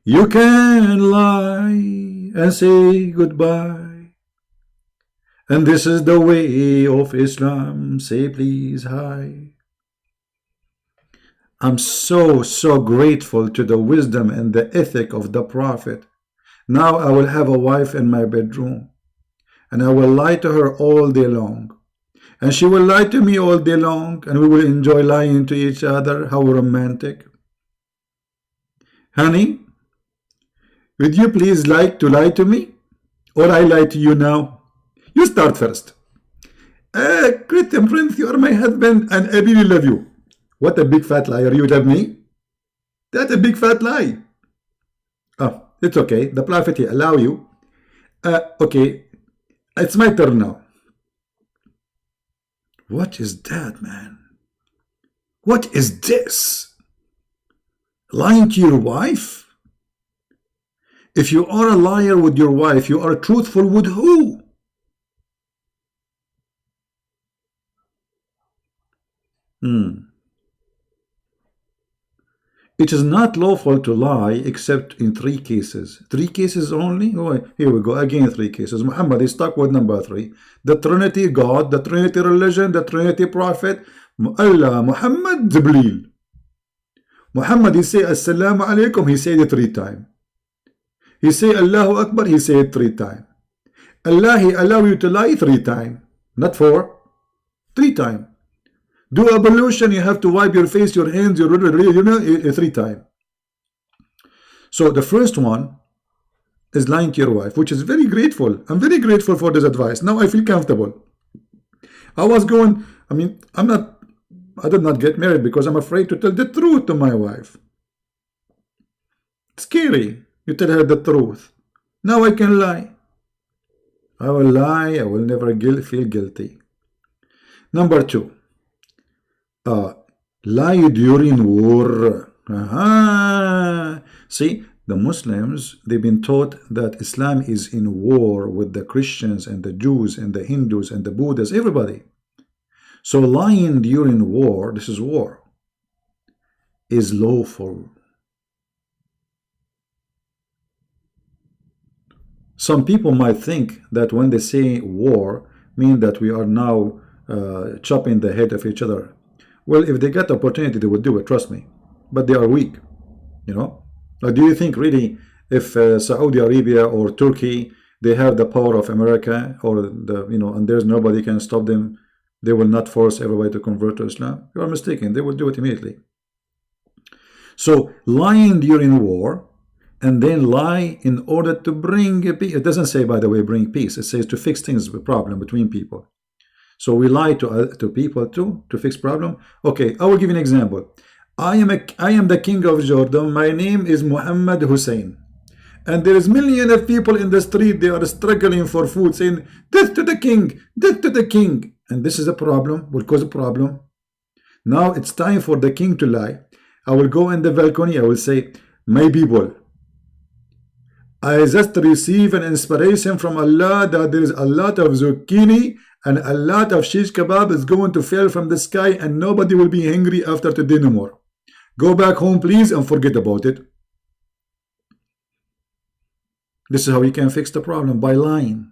You can lie and say goodbye. And this is the way of Islam. Say please hi. I'm so grateful to the wisdom and the ethic of the Prophet. Now I will have a wife in my bedroom, and I will lie to her all day long, and she will lie to me all day long, and we will enjoy lying to each other. How romantic. Honey, would you please like to lie to me, or I lie to you now? You start first. Christian Prince, you are my husband, and I really love you. What a big fat liar. You love me? That's a big fat lie. Oh, it's okay. The Prophet, he allow you. Okay. It's my turn now. What is that, man? What is this? Lying to your wife? If you are a liar with your wife, you are truthful with who? It is not lawful to lie except in 3 cases. 3 cases only? Oh, here we go, again 3 cases. Muhammad is stuck with number 3. The Trinity God, the Trinity religion, the Trinity Prophet, Allah, Muhammad, Jibreel. Muhammad, he say Assalamu alaikum, he said it 3 times. He say Allahu Akbar, he said it 3 times. Allah, he allow you to lie 3 times, not 4, 3 times. Do ablution, you have to wipe your face, your hands, your 3 times. So the first one is lying to your wife, which is very grateful. I'm very grateful for this advice. Now I feel comfortable. I was going, I did not get married because I'm afraid to tell the truth to my wife. It's scary. You tell her the truth. Now I can lie. I will lie. I will never feel guilty. Number 2. Lie during war. See, the Muslims, they've been taught that Islam is in war with the Christians and the Jews and the Hindus and the Buddhists, everybody. So lying during war, this is war, is lawful. Some people might think that when they say war, mean that we are now chopping the head of each other. Well, if they get the opportunity, they would do it, trust me. But they are weak, you know. Do you think really if Saudi Arabia or Turkey, they have the power of America, or the, you know, and there's nobody can stop them, they will not force everybody to convert to Islam? You are mistaken. They will do it immediately. So lying during war, and then lie in order to bring peace. It doesn't say, by the way, bring peace. It says to fix things, the problem between people. So we lie to people too, to fix problem. Okay, I will give you an example. I am the king of Jordan. My name is Muhammad Hussein. And there is millions of people in the street. They are struggling for food, saying, death to the king, death to the king. And this is a problem, will cause a problem. Now it's time for the king to lie. I will go in the balcony. I will say, my people, I just received an inspiration from Allah that there is a lot of zucchini and a lot of shish kebab is going to fall from the sky and nobody will be hungry after today no more. Go back home, please, and forget about it. This is how you can fix the problem, by lying.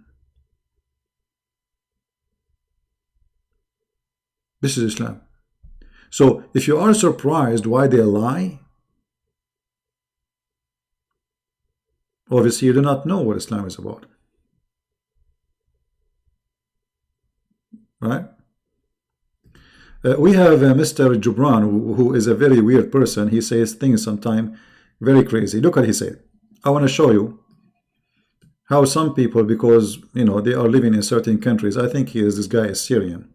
This is Islam. So if you are surprised why they lie, obviously you do not know what Islam is about. Right? We have Mr. Jubran, who is a very weird person. He says things sometimes very crazy. Look what he said. I want to show you how some people, because you know they are living in certain countries, I think this guy is Syrian.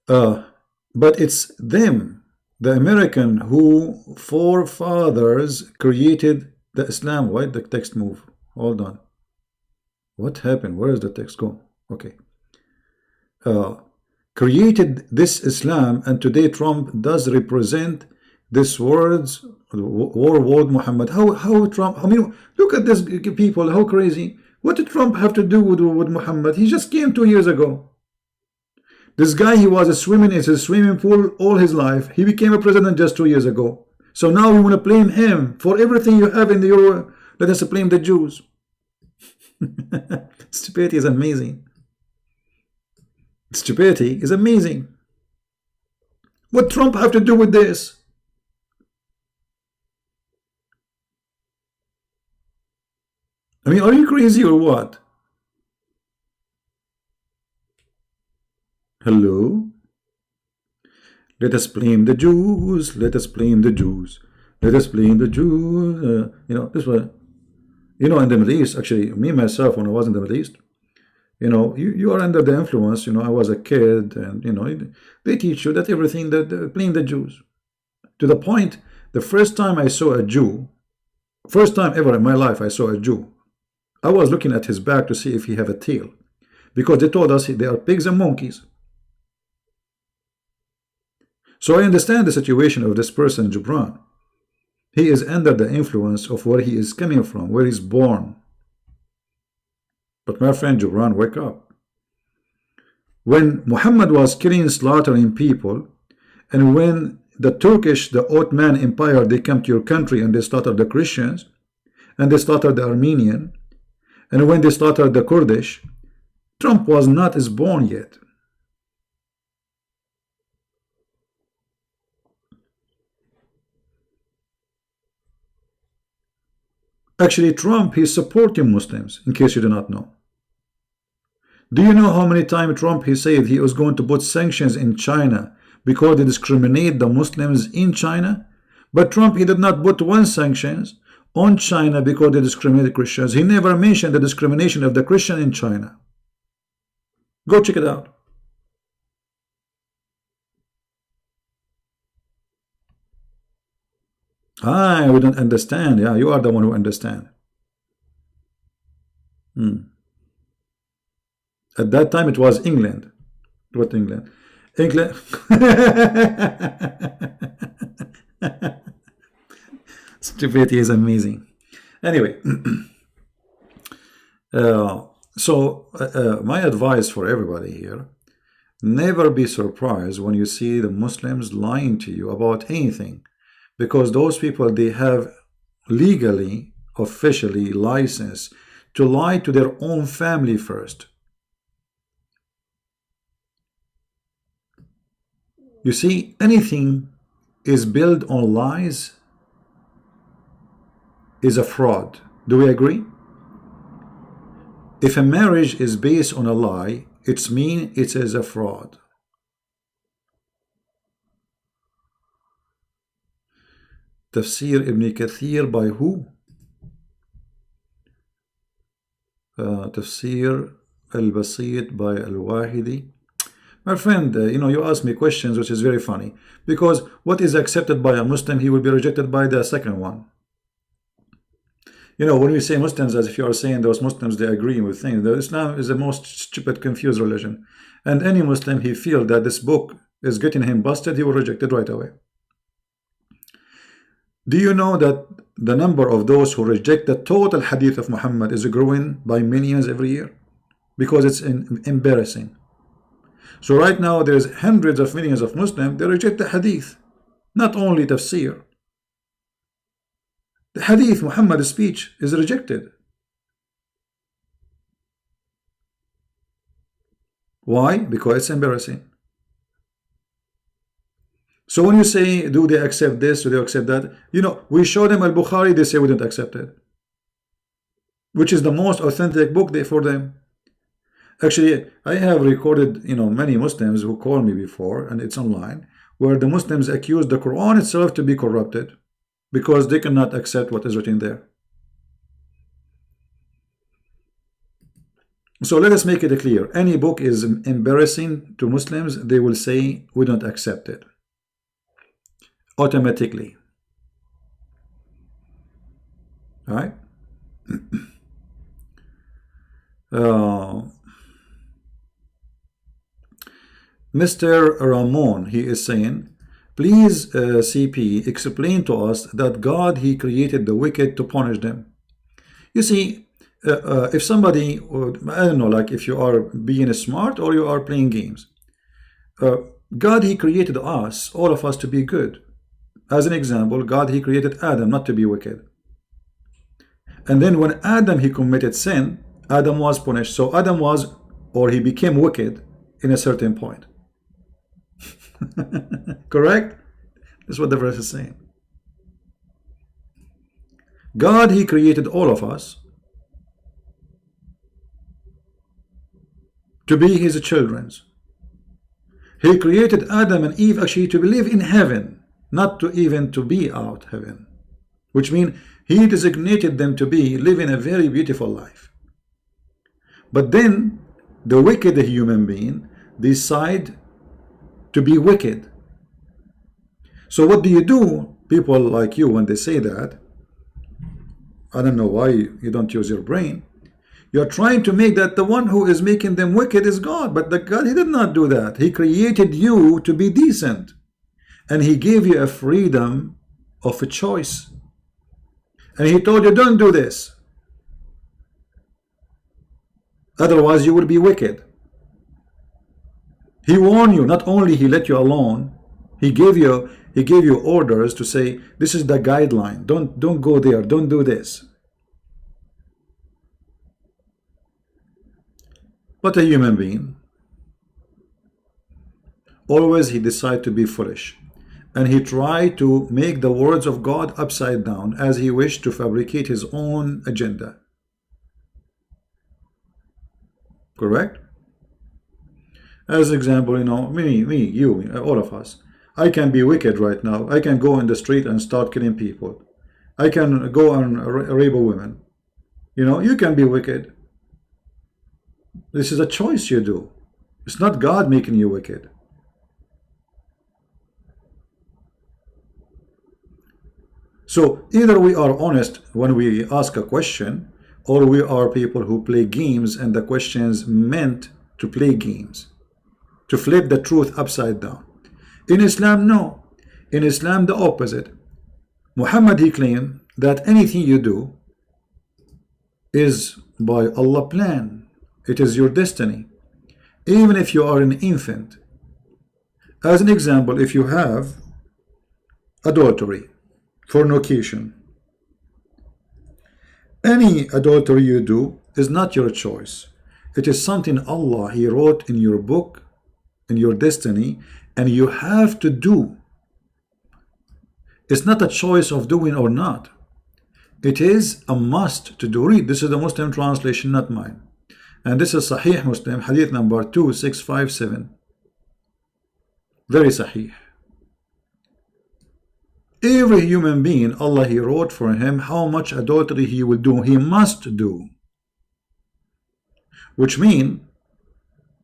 But it's them, the American, who forefathers created the Islam. Why did the text move? Hold on. What happened? Where does the text go? Okay. Created this Islam, and today Trump does represent this words, war word Muhammad. How Trump, I mean, look at this people, how crazy. What did Trump have to do with Muhammad? He just came 2 years ago. This guy, he was swimming in his swimming pool all his life. He became a president just 2 years ago. So now we want to blame him for everything you have in the Euro. Let us blame the Jews. Stupidity is amazing. Stupidity is amazing. What Trump have to do with this? I mean, are you crazy or what? Hello? Let us blame the Jews. Let us blame the Jews. Let us blame the Jews. You know, this was, you know, in the Middle East, actually, me, myself, when I was in the Middle East, you know, you are under the influence. You know, I was a kid, and, you know, they teach you that everything, that blame the Jews. To the point, the first time I saw a Jew, first time ever in my life I saw a Jew, I was looking at his back to see if he have a tail. Because they told us they are pigs and monkeys. So I understand the situation of this person, Jubran. He is under the influence of where he is coming from, where he's born. But my friend Jubran, wake up. When Muhammad was killing, slaughtering people, and when the Turkish, the Ottoman Empire, they come to your country and they slaughtered the Christians, and they slaughtered the Armenian, and when they slaughtered the Kurdish, Trump was not as born yet. Actually, Trump, he's supporting Muslims, in case you do not know. Do you know how many times Trump, he said he was going to put sanctions in China because they discriminate the Muslims in China? But Trump, he did not put one sanctions on China because they discriminate Christians. He never mentioned the discrimination of the Christian in China. Go check it out. We don't understand. Yeah, you are the one who understand. At that time, it was England. What England? England. Stupidity is amazing. Anyway, my advice for everybody here: never be surprised when you see the Muslims lying to you about anything, because those people, they have legally, officially license to lie to their own family first. You see, anything is built on lies is a fraud. Do we agree? If a marriage is based on a lie, it means it is a fraud. Tafsir Ibn Kathir by who? Tafsir al-Basit by al-Wahidi. My friend, you ask me questions which is very funny, because what is accepted by a Muslim, he will be rejected by the second one. When we say Muslims, as if you are saying those Muslims, they agree with things. Islam is the most stupid, confused religion. And any Muslim, he feels that this book is getting him busted, he will reject it right away. Do you know that the number of those who reject the total hadith of Muhammad is growing by millions every year? Because it's embarrassing. So right now there's hundreds of millions of Muslims, they reject the hadith, not only tafsir. The hadith, Muhammad's speech, is rejected. Why? Because it's embarrassing. So when you say, do they accept this, do they accept that? We show them al-Bukhari, they say we don't accept it, which is the most authentic book for them. Actually, I have recorded, many Muslims who called me before, and it's online, where the Muslims accuse the Quran itself to be corrupted because they cannot accept what is written there. So let us make it clear. Any book is embarrassing to Muslims, they will say we don't accept it automatically. All right? Mr. Ramon, he is saying, please, CP, explain to us that God, he created the wicked to punish them. You see, if somebody, I don't know, like if you are being smart or you are playing games, God, he created us, all of us, to be good. As an example, God, he created Adam not to be wicked. And then when Adam, he committed sin, Adam was punished. So Adam was, or he became wicked in a certain point. Correct? That's what the verse is saying. God, he created all of us to be his children. He created Adam and Eve actually to live in heaven, not to even to be out heaven, which means he designated them to be living a very beautiful life. But then the wicked human being decide to be wicked. So what do? People like you, when they say that, I don't know why you don't use your brain. You're trying to make that the one who is making them wicked is God. But the God, he did not do that. He created you to be decent. And he gave you a freedom of a choice. And he told you, don't do this. Otherwise you will be wicked. He warned you. Not only he let you alone, he gave you orders to say, this is the guideline. Don't go there. Don't do this. But a human being, always he decides to be foolish. and he tried to make the words of God upside down as he wished to fabricate his own agenda. Correct? As example, you know, me, you, all of us. I can be wicked right now. I can go in the street and start killing people. I can go and rape a woman. You know, you can be wicked. This is a choice you do. It's not God making you wicked. So either we are honest when we ask a question, or we are people who play games and the questions meant to play games, to flip the truth upside down. In Islam, no. In Islam, the opposite. Muhammad, he claimed that anything you do is by Allah's plan. It is your destiny. Even if you are an infant. As an example, if you have adultery, fornication, any adultery you do is not your choice. It is something Allah, he wrote in your book, in your destiny, and you have to do. It's not a choice of doing or not. It is a must to do. Read, this is the Muslim translation, not mine. And this is Sahih Muslim, hadith number 2657. Very Sahih. Every human being, Allah, he wrote for him how much adultery he will do. He must do. Which means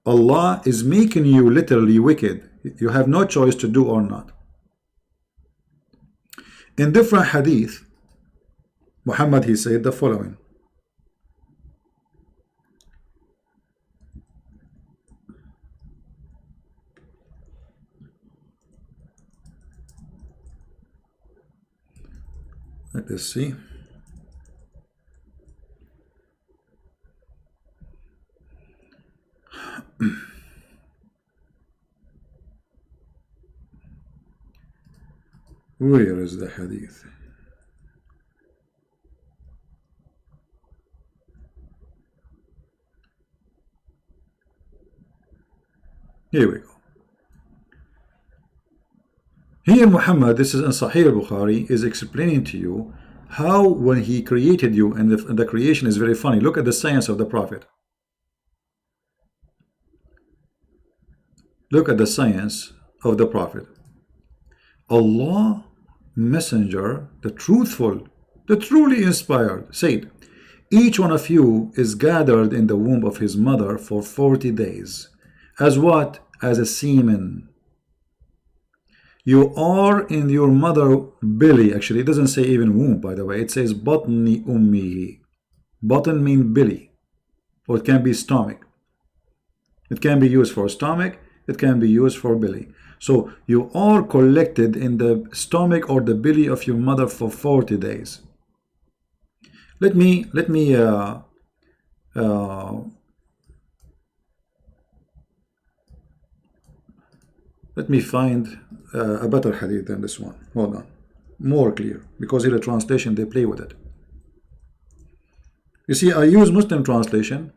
Allah is making you literally wicked. You have no choice to do or not. In different hadith, Muhammad, he said the following. Let us see. Where is the hadith? Here we go. Here Muhammad, this is in Sahih Bukhari, is explaining to you how when he created you, and the creation is very funny. Look at the science of the Prophet. Look at the science of the Prophet. Allah, messenger, the truthful, the truly inspired, said, each one of you is gathered in the womb of his mother for 40 days. As what? As a semen. You are in your mother belly. Actually, it doesn't say even womb, by the way. It says batni ummihi. Batan means belly, or it can be stomach. It can be used for stomach. It can be used for belly. So you are collected in the stomach or the belly of your mother for 40 days. Let me find a better hadith than this one. Hold on. More clear. Because in the translation, they play with it. You see, I use Muslim translation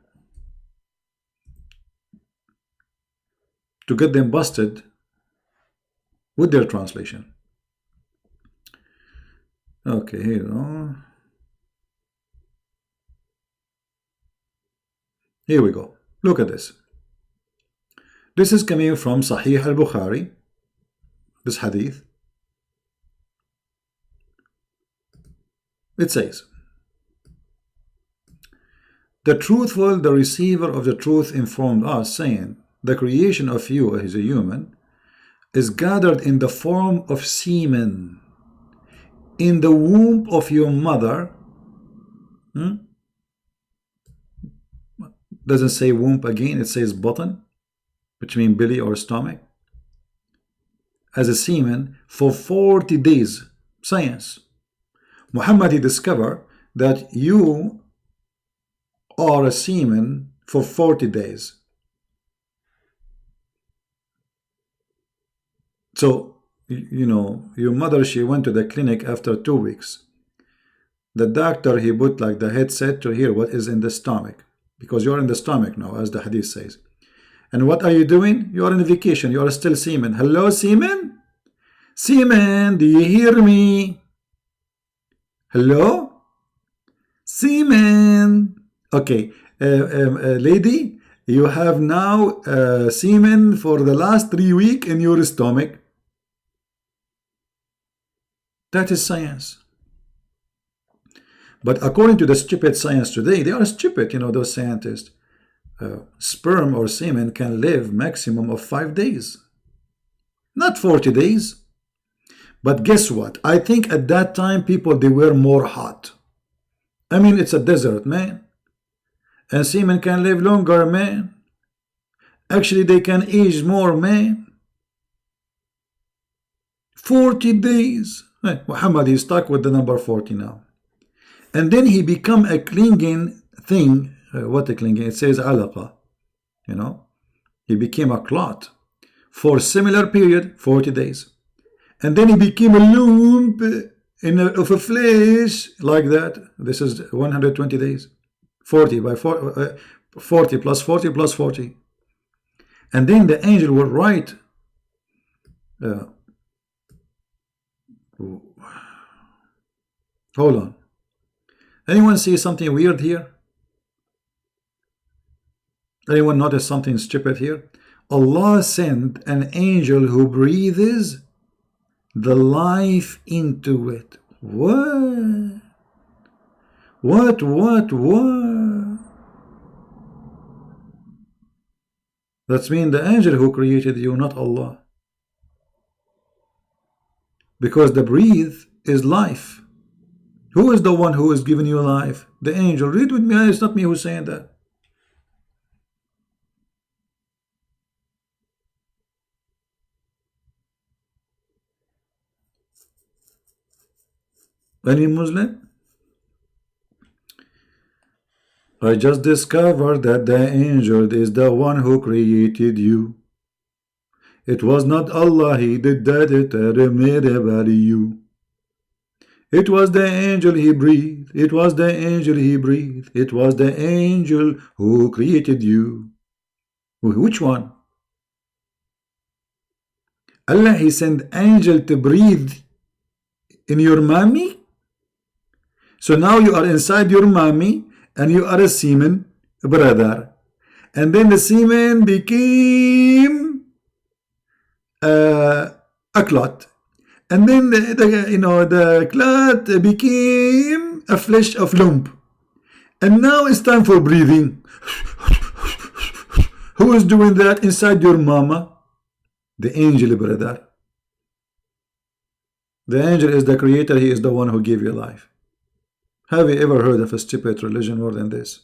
to get them busted with their translation. Okay, here we go. Here we go. Look at this. This is coming from Sahih al-Bukhari, this hadith. It says, the truthful, the receiver of the truth informed us, saying, the creation of you as a human is gathered in the form of semen in the womb of your mother. Doesn't say womb again, it says button, which means belly or stomach, as a semen for 40 days. Science. Muhammad, he discovered that you are a semen for 40 days. So, you know, your mother, she went to the clinic after 2 weeks. The doctor, he put like the headset to hear what is in the stomach, because you're in the stomach now, as the hadith says. And what are you doing? You are on vacation. You are still semen. Hello, semen? Seaman, do you hear me? Hello? Seaman. Okay, lady, you have now semen for the last 3 weeks in your stomach. That is science. But according to the stupid science today, they are stupid, you know, those scientists. Sperm or semen can live maximum of 5 days. Not 40 days. But guess what? I think at that time people, they were more hot. I mean, it's a desert, man. And semen can live longer, man. Actually, they can age more, man. 40 days. Muhammad is stuck with the number 40 now. And then he become a clinging thing. What a clinging? It says alaqa. You know, he became a clot for similar period, 40 days. And then he became a lump of a flesh like that. This is 120 days. 40 by 40 plus 40 plus 40. And then the angel will write hold on. Anyone see something weird here? Anyone notice something stupid here? Allah sent an angel who breathes the life into it. What? What? That means the angel who created you, not Allah. Because the breathe is life. Who is the one who is giving you life? The angel. Read with me. It's not me who's saying that. Any Muslim? I just discovered that the angel is the one who created you. It was not Allah, he did that, it made about you. It was the angel he breathed, it was the angel he breathed, it was the angel who created you. Which one? Allah, he sent angel to breathe in your mommy? So now you are inside your mommy and you are a semen brother. And then the semen became a clot. And then the clot became a flesh of lump. And now it's time for breathing. Who is doing that inside your mama? The angel brother. The angel is the creator, he is the one who gave you life. Have you ever heard of a stupid religion more than this?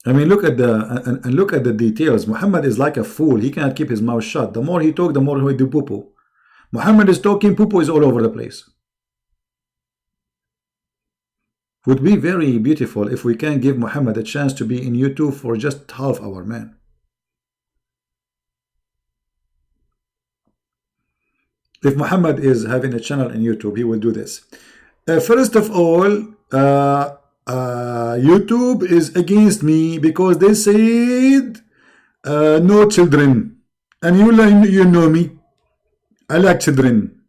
I mean, look at the details. Muhammad is like a fool. He cannot keep his mouth shut. The more he talk, the more he do poo-poo. Muhammad is talking, poo-poo is all over the place. Would be very beautiful if we can give Muhammad a chance to be in YouTube for just half hour, man. If Muhammad is having a channel in YouTube, he will do this. First of all, YouTube is against me because they said no children. And you know me. I like children.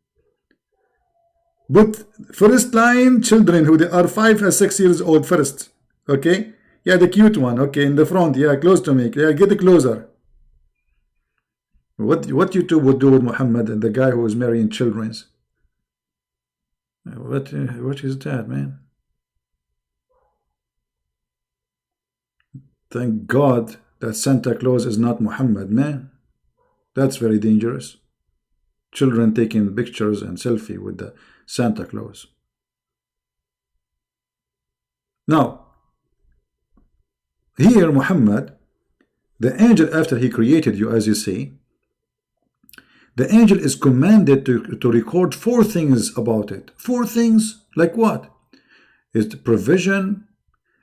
But first line, children who they are 5 or 6 years old first. Okay? Yeah, the cute one. Okay, in the front. Yeah, close to me. Yeah, get closer. What YouTube would do with Muhammad and the guy who is marrying children? What is that, man? Thank God that Santa Claus is not Muhammad, man. That's very dangerous. Children taking pictures and selfie with the Santa Claus. Now, here Muhammad, the angel after he created you, as you see, the angel is commanded to record 4 things about it. 4 things, like what? It's the provision,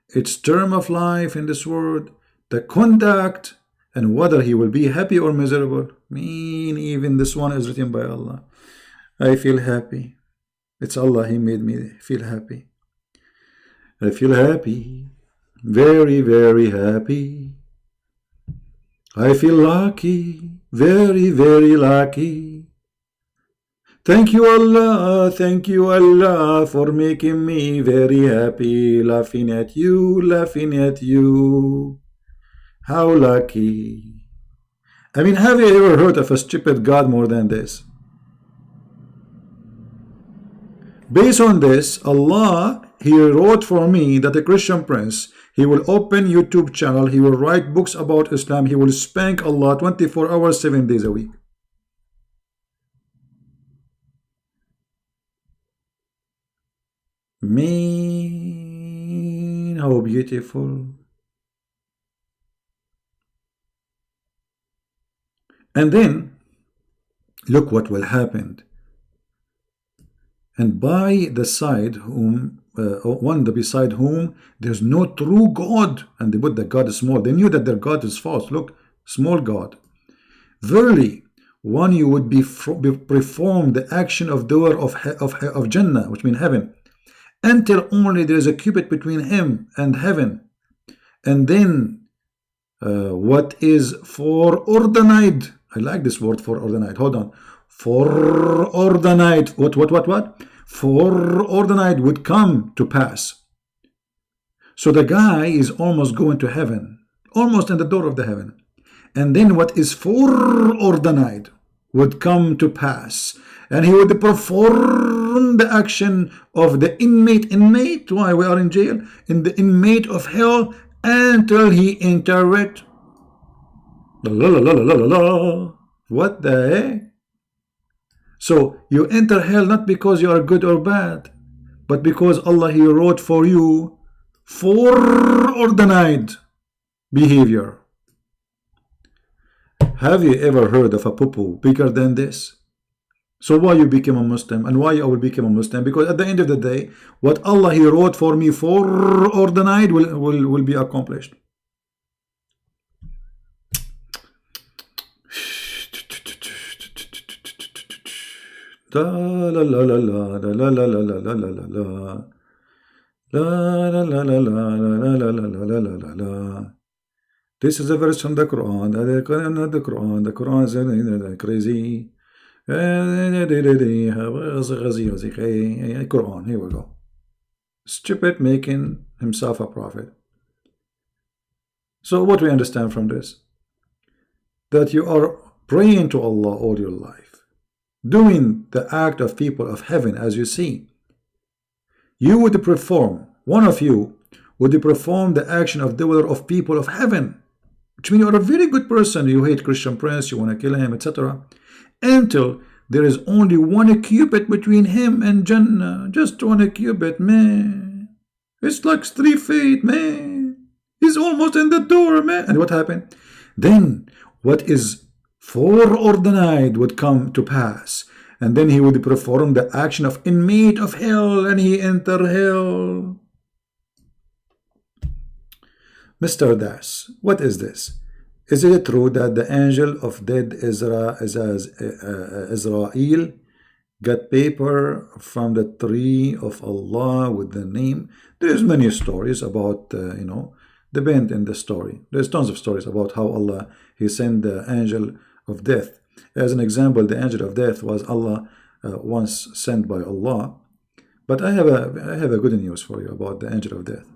its term of life in this world, the conduct, and whether he will be happy or miserable. I mean, even this one is written by Allah. I feel happy. It's Allah, he made me feel happy. I feel happy. Very, very happy. I feel lucky, very, very lucky. Thank you Allah for making me very happy, laughing at you, laughing at you. How lucky. I mean, have you ever heard of a stupid God more than this? Based on this, Allah, He wrote for me that a Christian prince, he will open YouTube channel, he will write books about Islam, he will spank Allah 24 hours, 7 days a week. Man, how beautiful. And then, look what will happen. And by the side whom, beside whom there's no true God, and they put that God is small. They knew that their God is false. Look, small God. Verily, one you would perform the action of doer of Jannah, which means heaven, until only there is a cubit between him and heaven. And then what is foreordained? I like this word, foreordained. Hold on. Foreordained. What? Foreordained would come to pass. So the guy is almost going to heaven, almost in the door of the heaven. And then what is foreordained would come to pass. And he would perform the action of the inmate, why we are in jail, in the inmate of hell, until he enter it. What the heck? So you enter hell not because you are good or bad, but because Allah, He wrote for you foreordained behavior. Have you ever heard of a poo-poo bigger than this? So why you became a Muslim, and why I will become a Muslim? Because at the end of the day, what Allah, He wrote for me foreordained will be accomplished. La la la la la la la la la la la la la la la la la. This is a verse from the Quran. The Quran is crazy. Quran, here we go. Stupid making himself a prophet. So what we understand from this? That you are praying to Allah all your life, doing the act of people of heaven, as you see. You would perform, one of you would perform the action of doer of people of heaven, which means you are a very good person. You hate Christian prince, you want to kill him, etc. Until there is only one cubit between him and Jannah. Just one cubit, man. It's like 3 feet, man. He's almost in the door, man. And what happened? Then what is foreordained would come to pass. And then he would perform the action of inmate of hell, and he enter hell. Mr. Das, what is this? Is it true that the angel of dead Israel got paper from the tree of Allah with the name? There's many stories about, depend in the story. There's tons of stories about how Allah, He sent the angel of death. As an example, the angel of death was Allah once sent by Allah. But I have a good news for you about the angel of death.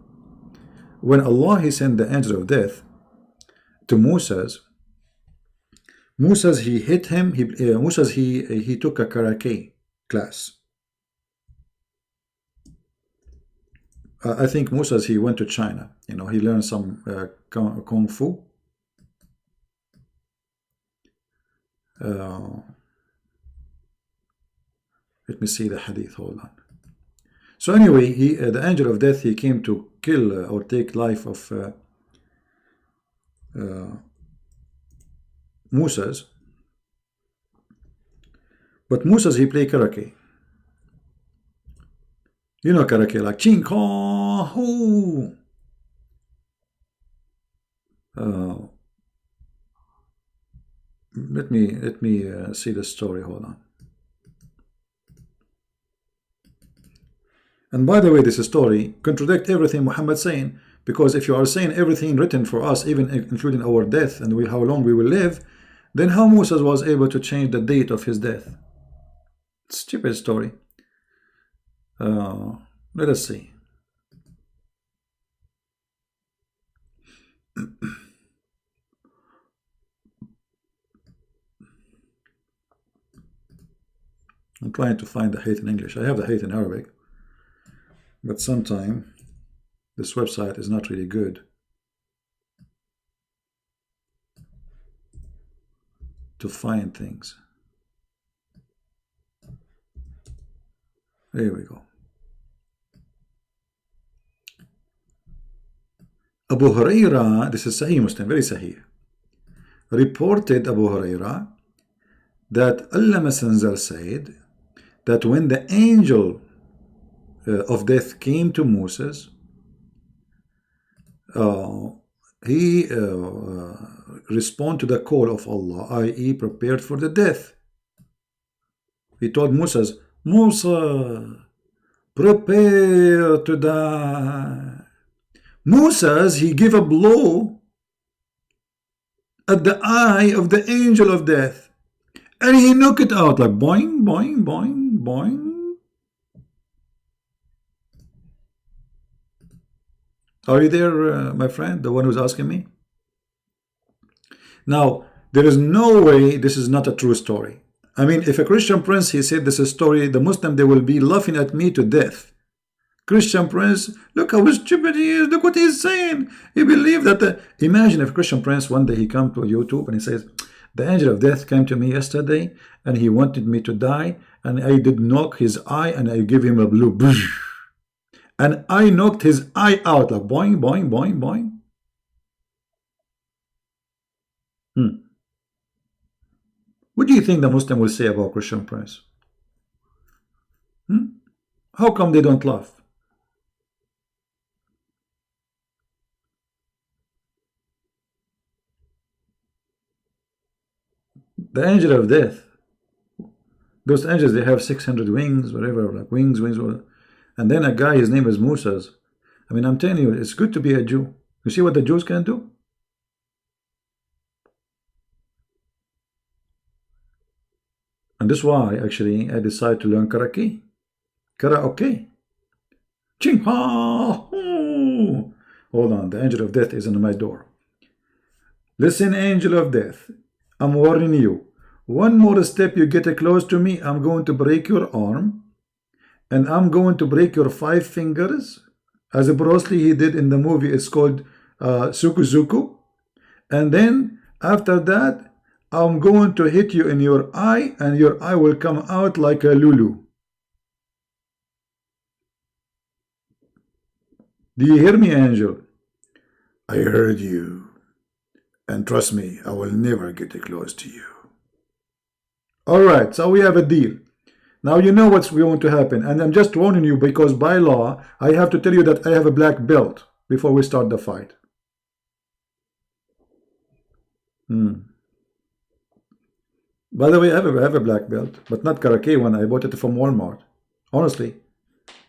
When Allah, He sent the angel of death to Moses, he hit him. He took a karate class. I think Moses, he went to China. He learned some kung fu. Let me see the hadith. Hold on. So anyway, the angel of death, he came to kill or take life of Moses. But Moses, he played karate. You know karate, like ching kong hoo. Let me see the story. Hold on. And by the way, this story contradicts everything Muhammad saying, Because if you are saying everything written for us, even including our death and how long we will live, then how Moses was able to change the date of his death? Stupid story. Let us see. I'm trying to find the hate in English. I have the hate in Arabic, but sometimes this website is not really good to find things. There we go. Abu Huraira, this is Sahih Muslim, very Sahih, reported Abu Huraira that Allah Messenger said that when the angel of death came to Moses, he responded to the call of Allah, i.e. prepared for the death. He told Moses, Musa, prepare to die. Moses, he gave a blow at the eye of the angel of death, and he knocked it out like boing, boing, boing, boing. Are you there, my friend, the one who's asking me? Now, there is no way this is not a true story. I mean, if a Christian prince, he said this is a story, the Muslim, they will be laughing at me to death. Christian prince, look how stupid he is, look what he's saying. He believed that, imagine if Christian prince, one day he comes to YouTube and he says, the angel of death came to me yesterday and he wanted me to die, and I did knock his eye and I gave him a blue, and I knocked his eye out like boing, boing, boing, boing. What do you think the Muslim will say about Christian prince? How come they don't laugh? The angel of death, those angels, they have 600 wings, whatever, like wings, whatever. And then a guy, his name is Moses. I mean, I'm telling you, it's good to be a Jew. You see what the Jews can do? And this is why, actually, I decided to learn karaoke. Karaoke. Ching ha! Hold on, the angel of death is on my door. Listen, angel of death, I'm warning you. One more step you get close to me, I'm going to break your arm, and I'm going to break your 5 fingers, as Bruce Lee he did in the movie. It's called Suku. And then after that, I'm going to hit you in your eye, and your eye will come out like a Lulu. Do you hear me, angel? I heard you. And trust me, I will never get close to you. Alright, so we have a deal. Now you know what's going to happen. And I'm just warning you, because by law, I have to tell you that I have a black belt before we start the fight. By the way, I have a black belt, but not karaoke one. I bought it from Walmart. Honestly,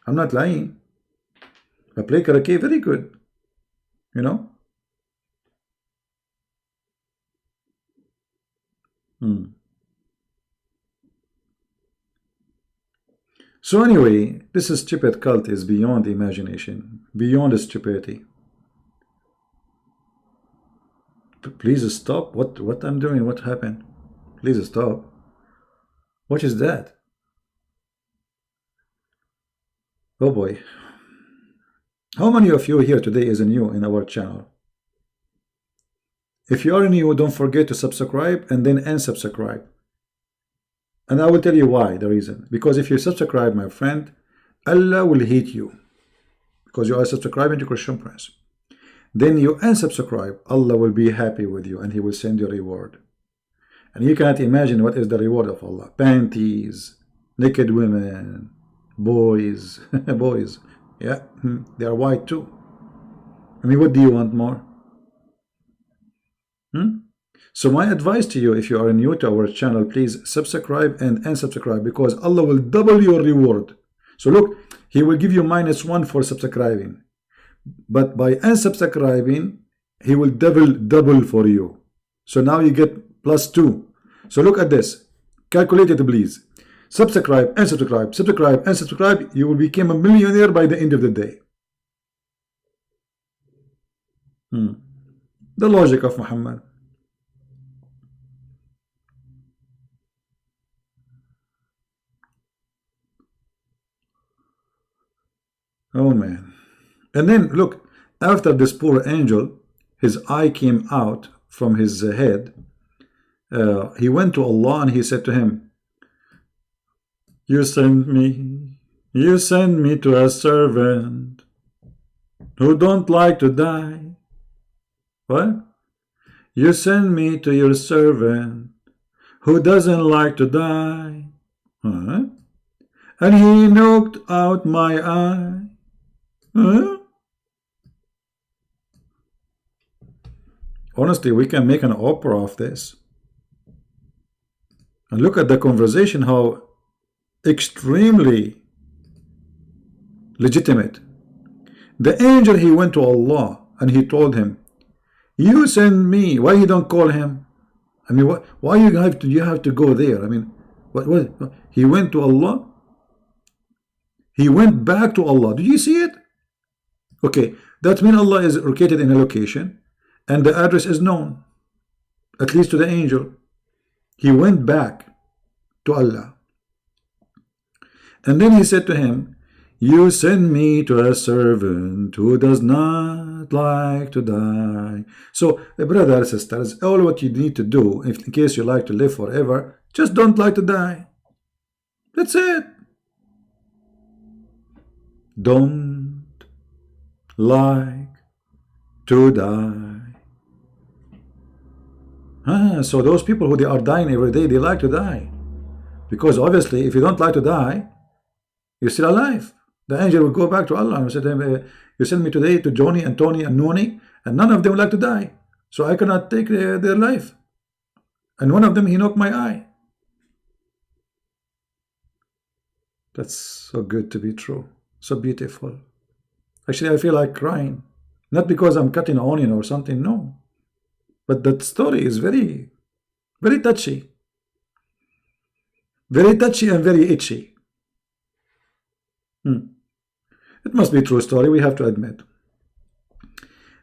I'm not lying. I play karaoke very good. You know? So anyway, this stupid cult is beyond imagination, beyond stupidity. Please stop. What I'm doing? What happened? Please stop. What is that? Oh boy. How many of you here today is new in our channel? If you are new, don't forget to subscribe and then unsubscribe. And I will tell you why, the reason. Because if you subscribe, my friend, Allah will hate you. Because you are subscribing to Christian Prince. Then you unsubscribe, Allah will be happy with you and He will send you a reward. And you can't imagine what is the reward of Allah. Panties, naked women, boys, boys. Yeah, they are white too. I mean, what do you want more? So my advice to you, if you are new to our channel, please subscribe and unsubscribe, because Allah will double your reward. So look, He will give you -1 for subscribing, But by unsubscribing, he will double for you. So now you get +2. So look at this. Calculate it, please. Subscribe, unsubscribe, subscribe, unsubscribe. You will become a millionaire by the end of the day. The logic of Muhammad. Oh man. And then look, after this poor angel, his eye came out from his head. He went to Allah and he said to him, you send me to a servant who don't like to die. What? You send me to your servant who doesn't like to die. Huh? And he knocked out my eye. Huh? Honestly, we can make an opera of this. And look at the conversation, how extremely legitimate. The angel, he went to Allah and he told him, you send me. Why you don't call him? I mean, why you have to go there? I mean, what he went to Allah. He went back to Allah. Did you see it? Okay, that means Allah is located in a location and the address is known, at least to the angel. He went back to Allah. And then he said to him, you send me to a servant who does not like to die. So, brothers and sisters, all what you need to do, in case you like to live forever, just don't like to die. That's it. Don't like to die. So those people who they are dying every day, they like to die. Because obviously, if you don't like to die, you're still alive. The angel will go back to Allah and say to him, you send me today to Johnny and Tony and Noni, and none of them would like to die. So I cannot take their life. And one of them, he knocked my eye. That's so good to be true. So beautiful. Actually, I feel like crying. Not because I'm cutting an onion or something, no. But that story is very, very touchy. Very touchy and very itchy. It must be a true story, we have to admit.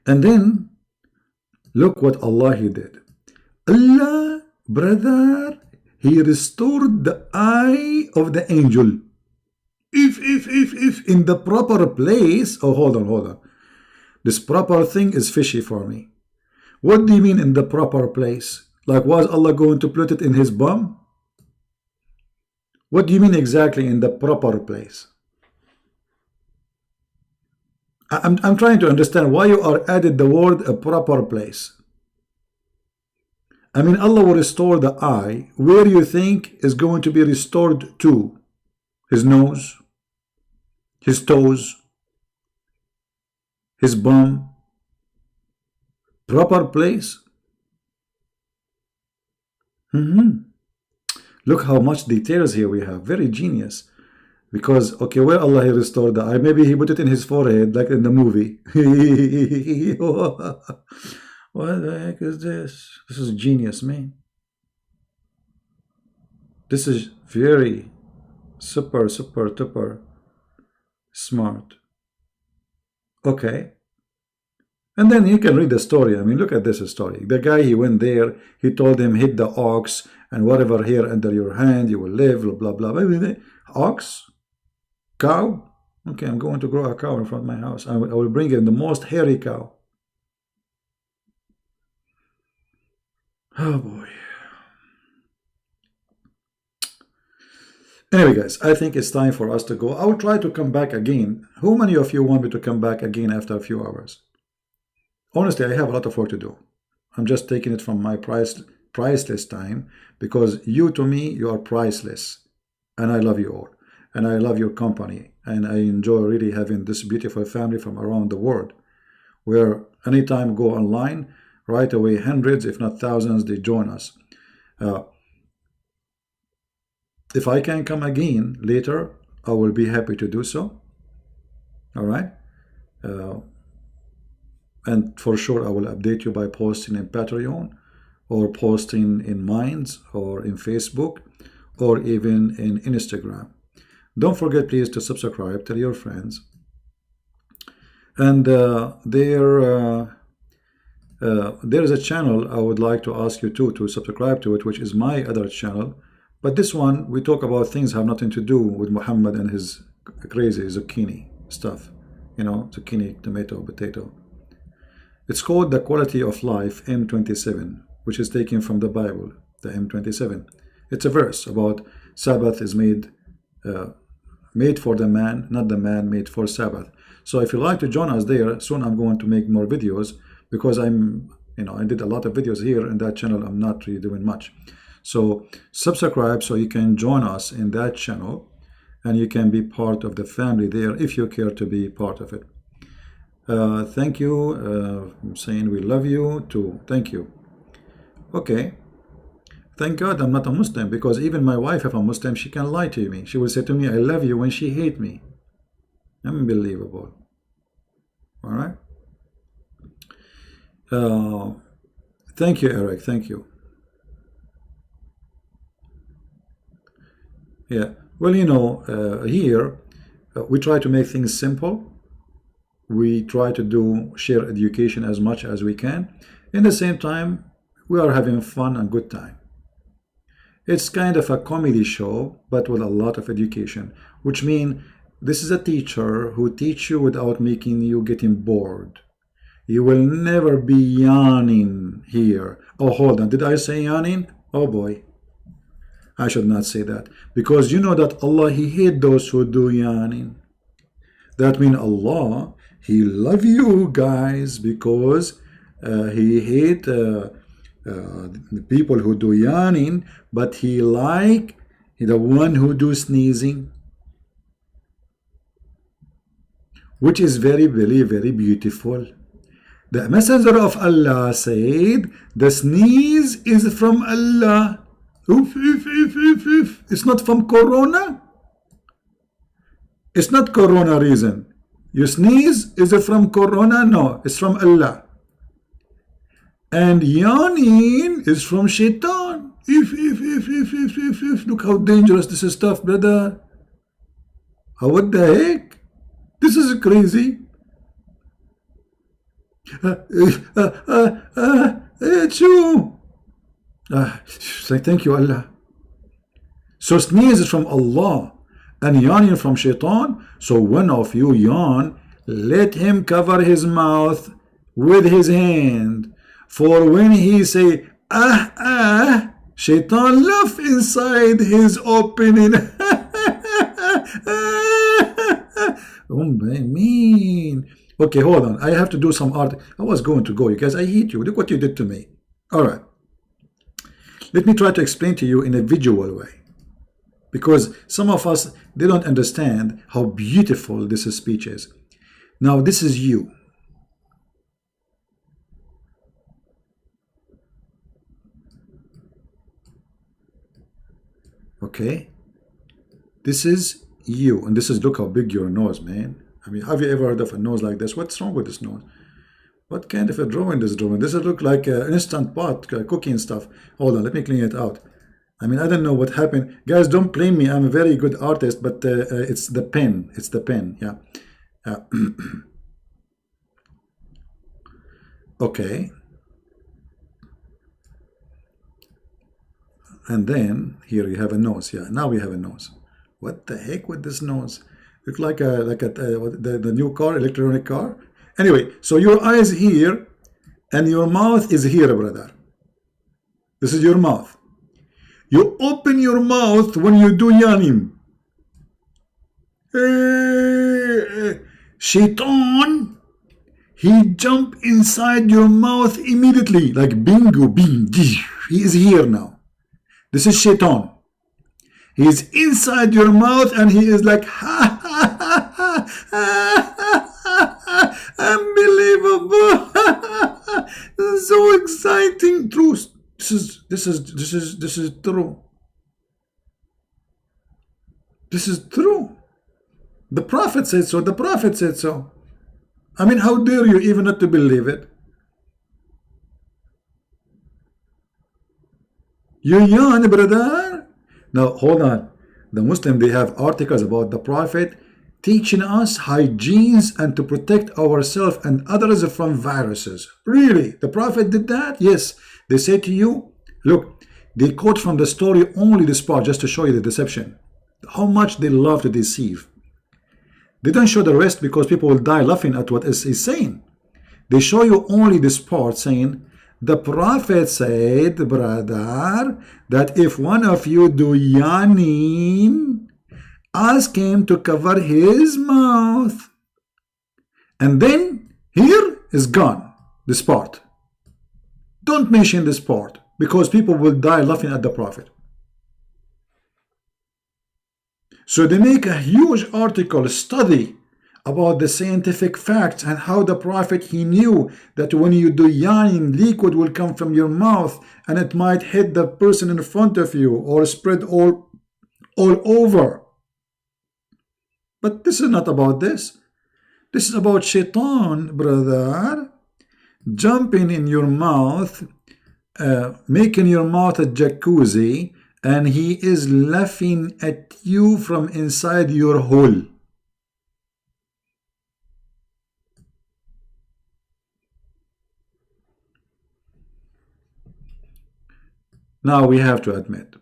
And then, look what Allah he did. Allah, brother, he restored the eye of the angel. If in the proper place. Oh, hold on. This proper thing is fishy for me. What do you mean in the proper place? Like, was Allah going to put it in his bum? What do you mean exactly in the proper place? I'm trying to understand why you are added the word a proper place. I mean, Allah will restore the eye. Where you think is going to be restored to? His nose, his toes, his bum. Proper place. Look how much details here we have. Very genius. Because, okay, where Allah he restored the eye? Maybe he put it in his forehead, like in the movie. What the heck is this? This is genius, man. This is very super duper smart. Okay. And then you can read the story. I mean, look at this story. The guy, he went there. He told him, hit the ox and whatever here under your hand, you will live, blah, blah, blah. Ox? Cow? Okay, I'm going to grow a cow in front of my house. I will bring in the most hairy cow. Oh, boy. Anyway, guys, I think it's time for us to go. I will try to come back again. How many of you want me to come back again after a few hours? Honestly, I have a lot of work to do. I'm just taking it from my priceless time, because you, to me, you are priceless. And I love you all. And I love your company. And I enjoy really having this beautiful family from around the world, where anytime go online, right away hundreds, if not thousands, they join us. If I can come again later, I will be happy to do so. All right. And for sure, I will update you by posting in Patreon, or posting in Minds, or in Facebook, or even in Instagram. Don't forget, please, to subscribe, tell your friends. And there is a channel I would like to ask you to subscribe to it, which is my other channel. But this one, we talk about things have nothing to do with Muhammad and his crazy zucchini stuff. You know, zucchini, tomato, potato. It's called The Quality of Life, M27, which is taken from the Bible, the M27. It's a verse about Sabbath is made for the man, not the man made for Sabbath. So if you like to join us there, soon I'm going to make more videos, because I did a lot of videos here in that channel. I'm not really doing much. So subscribe so you can join us in that channel, and you can be part of the family there if you care to be part of it. Thank you. I'm saying we love you too. Thank you. Okay. Thank God I'm not a Muslim, because even my wife, if I'm Muslim, she can lie to me. She will say to me, I love you, when she hate me. Unbelievable. All right. Thank you, Eric. Thank you. Yeah. Well, here we try to make things simple. We try to share education as much as we can. In the same time, we are having fun and good time. It's kind of a comedy show, but with a lot of education, which means this is a teacher who teach you without making you getting bored. You will never be yawning here. Oh, hold on. Did I say yawning? Oh boy. I should not say that, because you know that Allah, He hate those who do yawning. That means Allah, He love you guys, because He hate the people who do yawning, but He like the one who do sneezing, which is very, very, very beautiful. The Messenger of Allah said, the sneeze is from Allah. Oof, oof, oof, oof, oof. It's not from Corona. It's not Corona reason. You sneeze, is it from Corona? No, it's from Allah. And yawning is from Shaitan. If. Look how dangerous this is stuff, brother. What the heck? This is crazy. Achoo. Say thank you, Allah. So sneeze is from Allah, and yawning from Shaitan. So one of you yawn, let him cover his mouth with his hand. For when he say, Shaitan laugh inside his opening. Oh, I mean. Okay, hold on. I have to do some art. I was going to go. You guys, I hate you. Look what you did to me. All right. Let me try to explain to you in a visual way. Because some of us, they don't understand how beautiful this speech is. Now, this is you. Okay? This is you. And this is, look how big your nose, man. I mean, have you ever heard of a nose like this? What's wrong with this nose? What kind of a drawing is drawing? This look like an instant pot, cooking stuff. Hold on, let me clean it out. I mean, I don't know what happened. Guys, don't blame me. I'm a very good artist, but it's the pen. It's the pen, yeah. Okay. And then here you have a nose. Yeah, now we have a nose. What the heck with this nose? Look like the new car, electronic car. Anyway, so your eyes here and your mouth is here, brother. This is your mouth. You open your mouth when you do yawning. Shaitan, he jump inside your mouth immediately, like bingo, bing. He is here now. This is Shaitan. He is inside your mouth and he is like, ha ha ha ha ha ha, unbelievable. This is so exciting. True. This is true. This is true. The Prophet said so. The Prophet said so. I mean, how dare you even not to believe it? You yawn, brother. Now, hold on. The Muslim, they have articles about the Prophet teaching us hygienes and to protect ourselves and others from viruses. Really? The Prophet did that? Yes. They say to you, look, they quote from the story only this part just to show you the deception. How much they love to deceive. They don't show the rest because people will die laughing at what is saying. They show you only this part saying, the Prophet said, brother, that if one of you do yanin, ask him to cover his mouth. And then here is gone, this part. Don't mention this part because people will die laughing at the Prophet. So they make a huge article study about the scientific facts and how the Prophet, he knew that when you do yawning, liquid will come from your mouth and it might hit the person in front of you or spread all over. But this is not about this. This is about shaitan, brother, jumping in your mouth, making your mouth a jacuzzi, and he is laughing at you from inside your hole. Now we have to admit,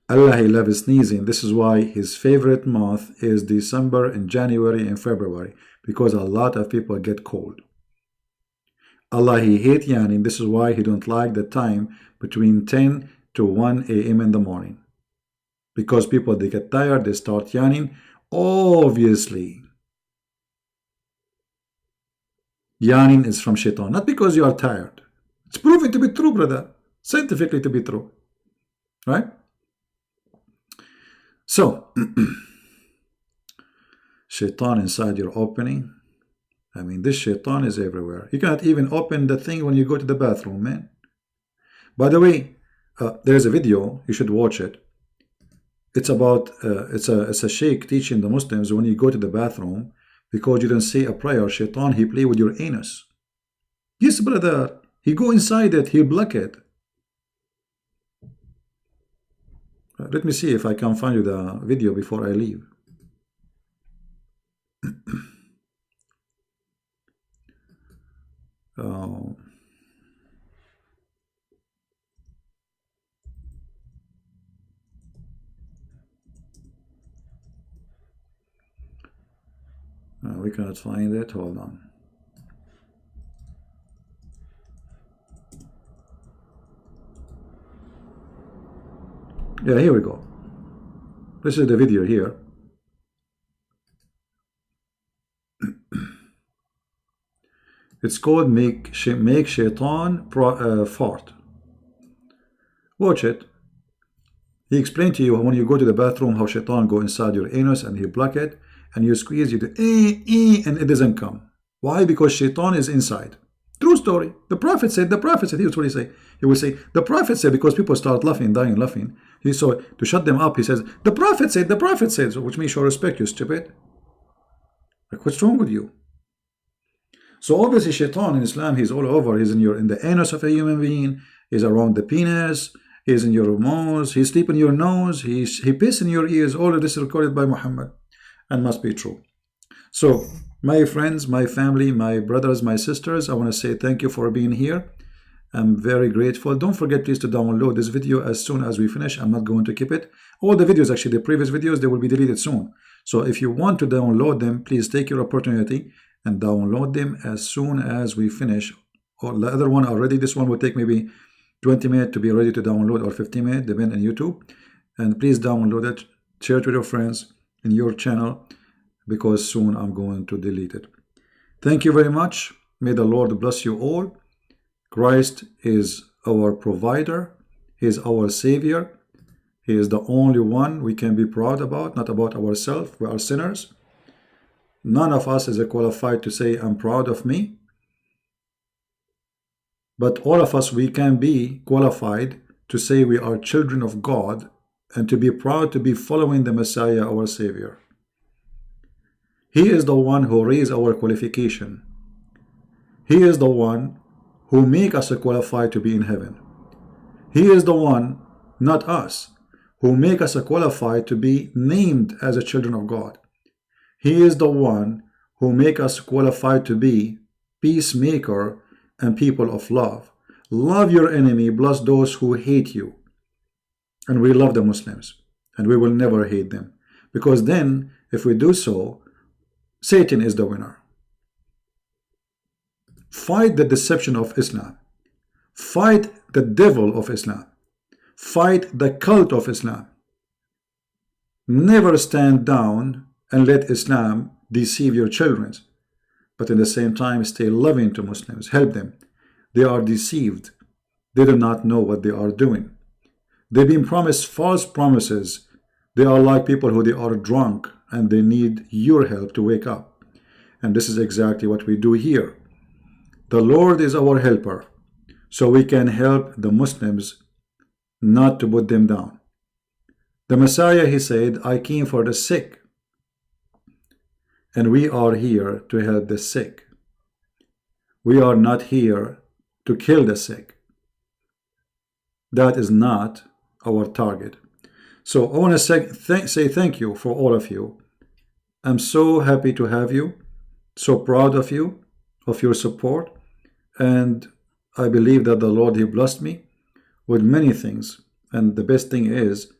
Allah, he loves sneezing. This is why his favorite month is December and January and February, because a lot of people get cold. Allah, he hates yawning. This is why he don't like the time between 10 to 1 a.m. in the morning. Because people, they get tired, they start yawning. Obviously, yawning is from shaitan, not because you are tired. It's proven to be true, brother. Scientifically to be true. Right? So, shaitan inside your opening. I mean, this shaitan is everywhere. You cannot even open the thing when you go to the bathroom, man. By the way, there's a video, you should watch it. It's about, it's a sheikh teaching the Muslims when you go to the bathroom, because you don't say a prayer, shaitan, he play with your anus. Yes, brother, he go inside it, he'll block it. Let me see if I can find you the video before I leave. We cannot find it. Hold on. Yeah, here we go. This is the video here. It's called Make Shaitan Fart. Watch it. He explained to you when you go to the bathroom how shaitan go inside your anus and he block it, and you squeeze, you do and it doesn't come. Why? Because shaitan is inside. True story. The Prophet said, here's what he say. He will say, the Prophet said, because people start laughing, dying laughing. So to shut them up, he says, the Prophet said, so which means show respect, you stupid. Like, what's wrong with you? So obviously shaitan in Islam, he's all over. He's in the anus of a human being, he's around the penis, he's in your nose, he's sleep in your nose, he piss in your ears. All of this is recorded by Muhammad and must be true. So my friends, my family, my brothers, my sisters, I want to say thank you for being here. I'm very grateful. Don't forget please to download this video as soon as we finish. I'm not going to keep it. All the videos, actually the previous videos, they will be deleted soon. So if you want to download them, please take your opportunity and download them as soon as we finish. Or the other one already, this one will take maybe 20 minutes to be ready to download, or 15 minutes, depending on YouTube. And please download it, share it with your friends in your channel, because soon I'm going to delete it. Thank you very much. May the Lord bless you all. Christ is our provider. He is our Savior. He is the only one we can be proud about, not about ourselves. We are sinners. None of us is qualified to say, I'm proud of me. But all of us, we can be qualified to say we are children of God and to be proud to be following the Messiah, our Savior. He is the one who raised our qualification. He is the one who make us qualified to be in heaven. He is the one, not us, who make us qualified to be named as a children of God. He is the one who make us qualified to be peacemaker and people of love. Love your enemy, bless those who hate you. And we love the Muslims, and we will never hate them. Because then, if we do so, Satan is the winner. Fight the deception of Islam. Fight the devil of Islam. Fight the cult of Islam. Never stand down and let Islam deceive your children. But at the same time, stay loving to Muslims. Help them. They are deceived. They do not know what they are doing. They've been promised false promises. They are like people who they are drunk and they need your help to wake up. And this is exactly what we do here. The Lord is our helper, so we can help the Muslims, not to put them down. The Messiah, he said, I came for the sick. And we are here to help the sick. We are not here to kill the sick. That is not our target. So I want to say thank you for all of you. I'm so happy to have you, so proud of you, of your support, and I believe that the Lord, he blessed me with many things, and the best thing is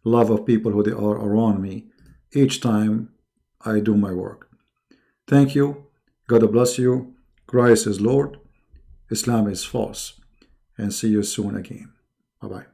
love of people who they are around me each time I do my work. Thank you. God bless you. Christ is Lord. Islam is false. And see you soon again. Bye-bye.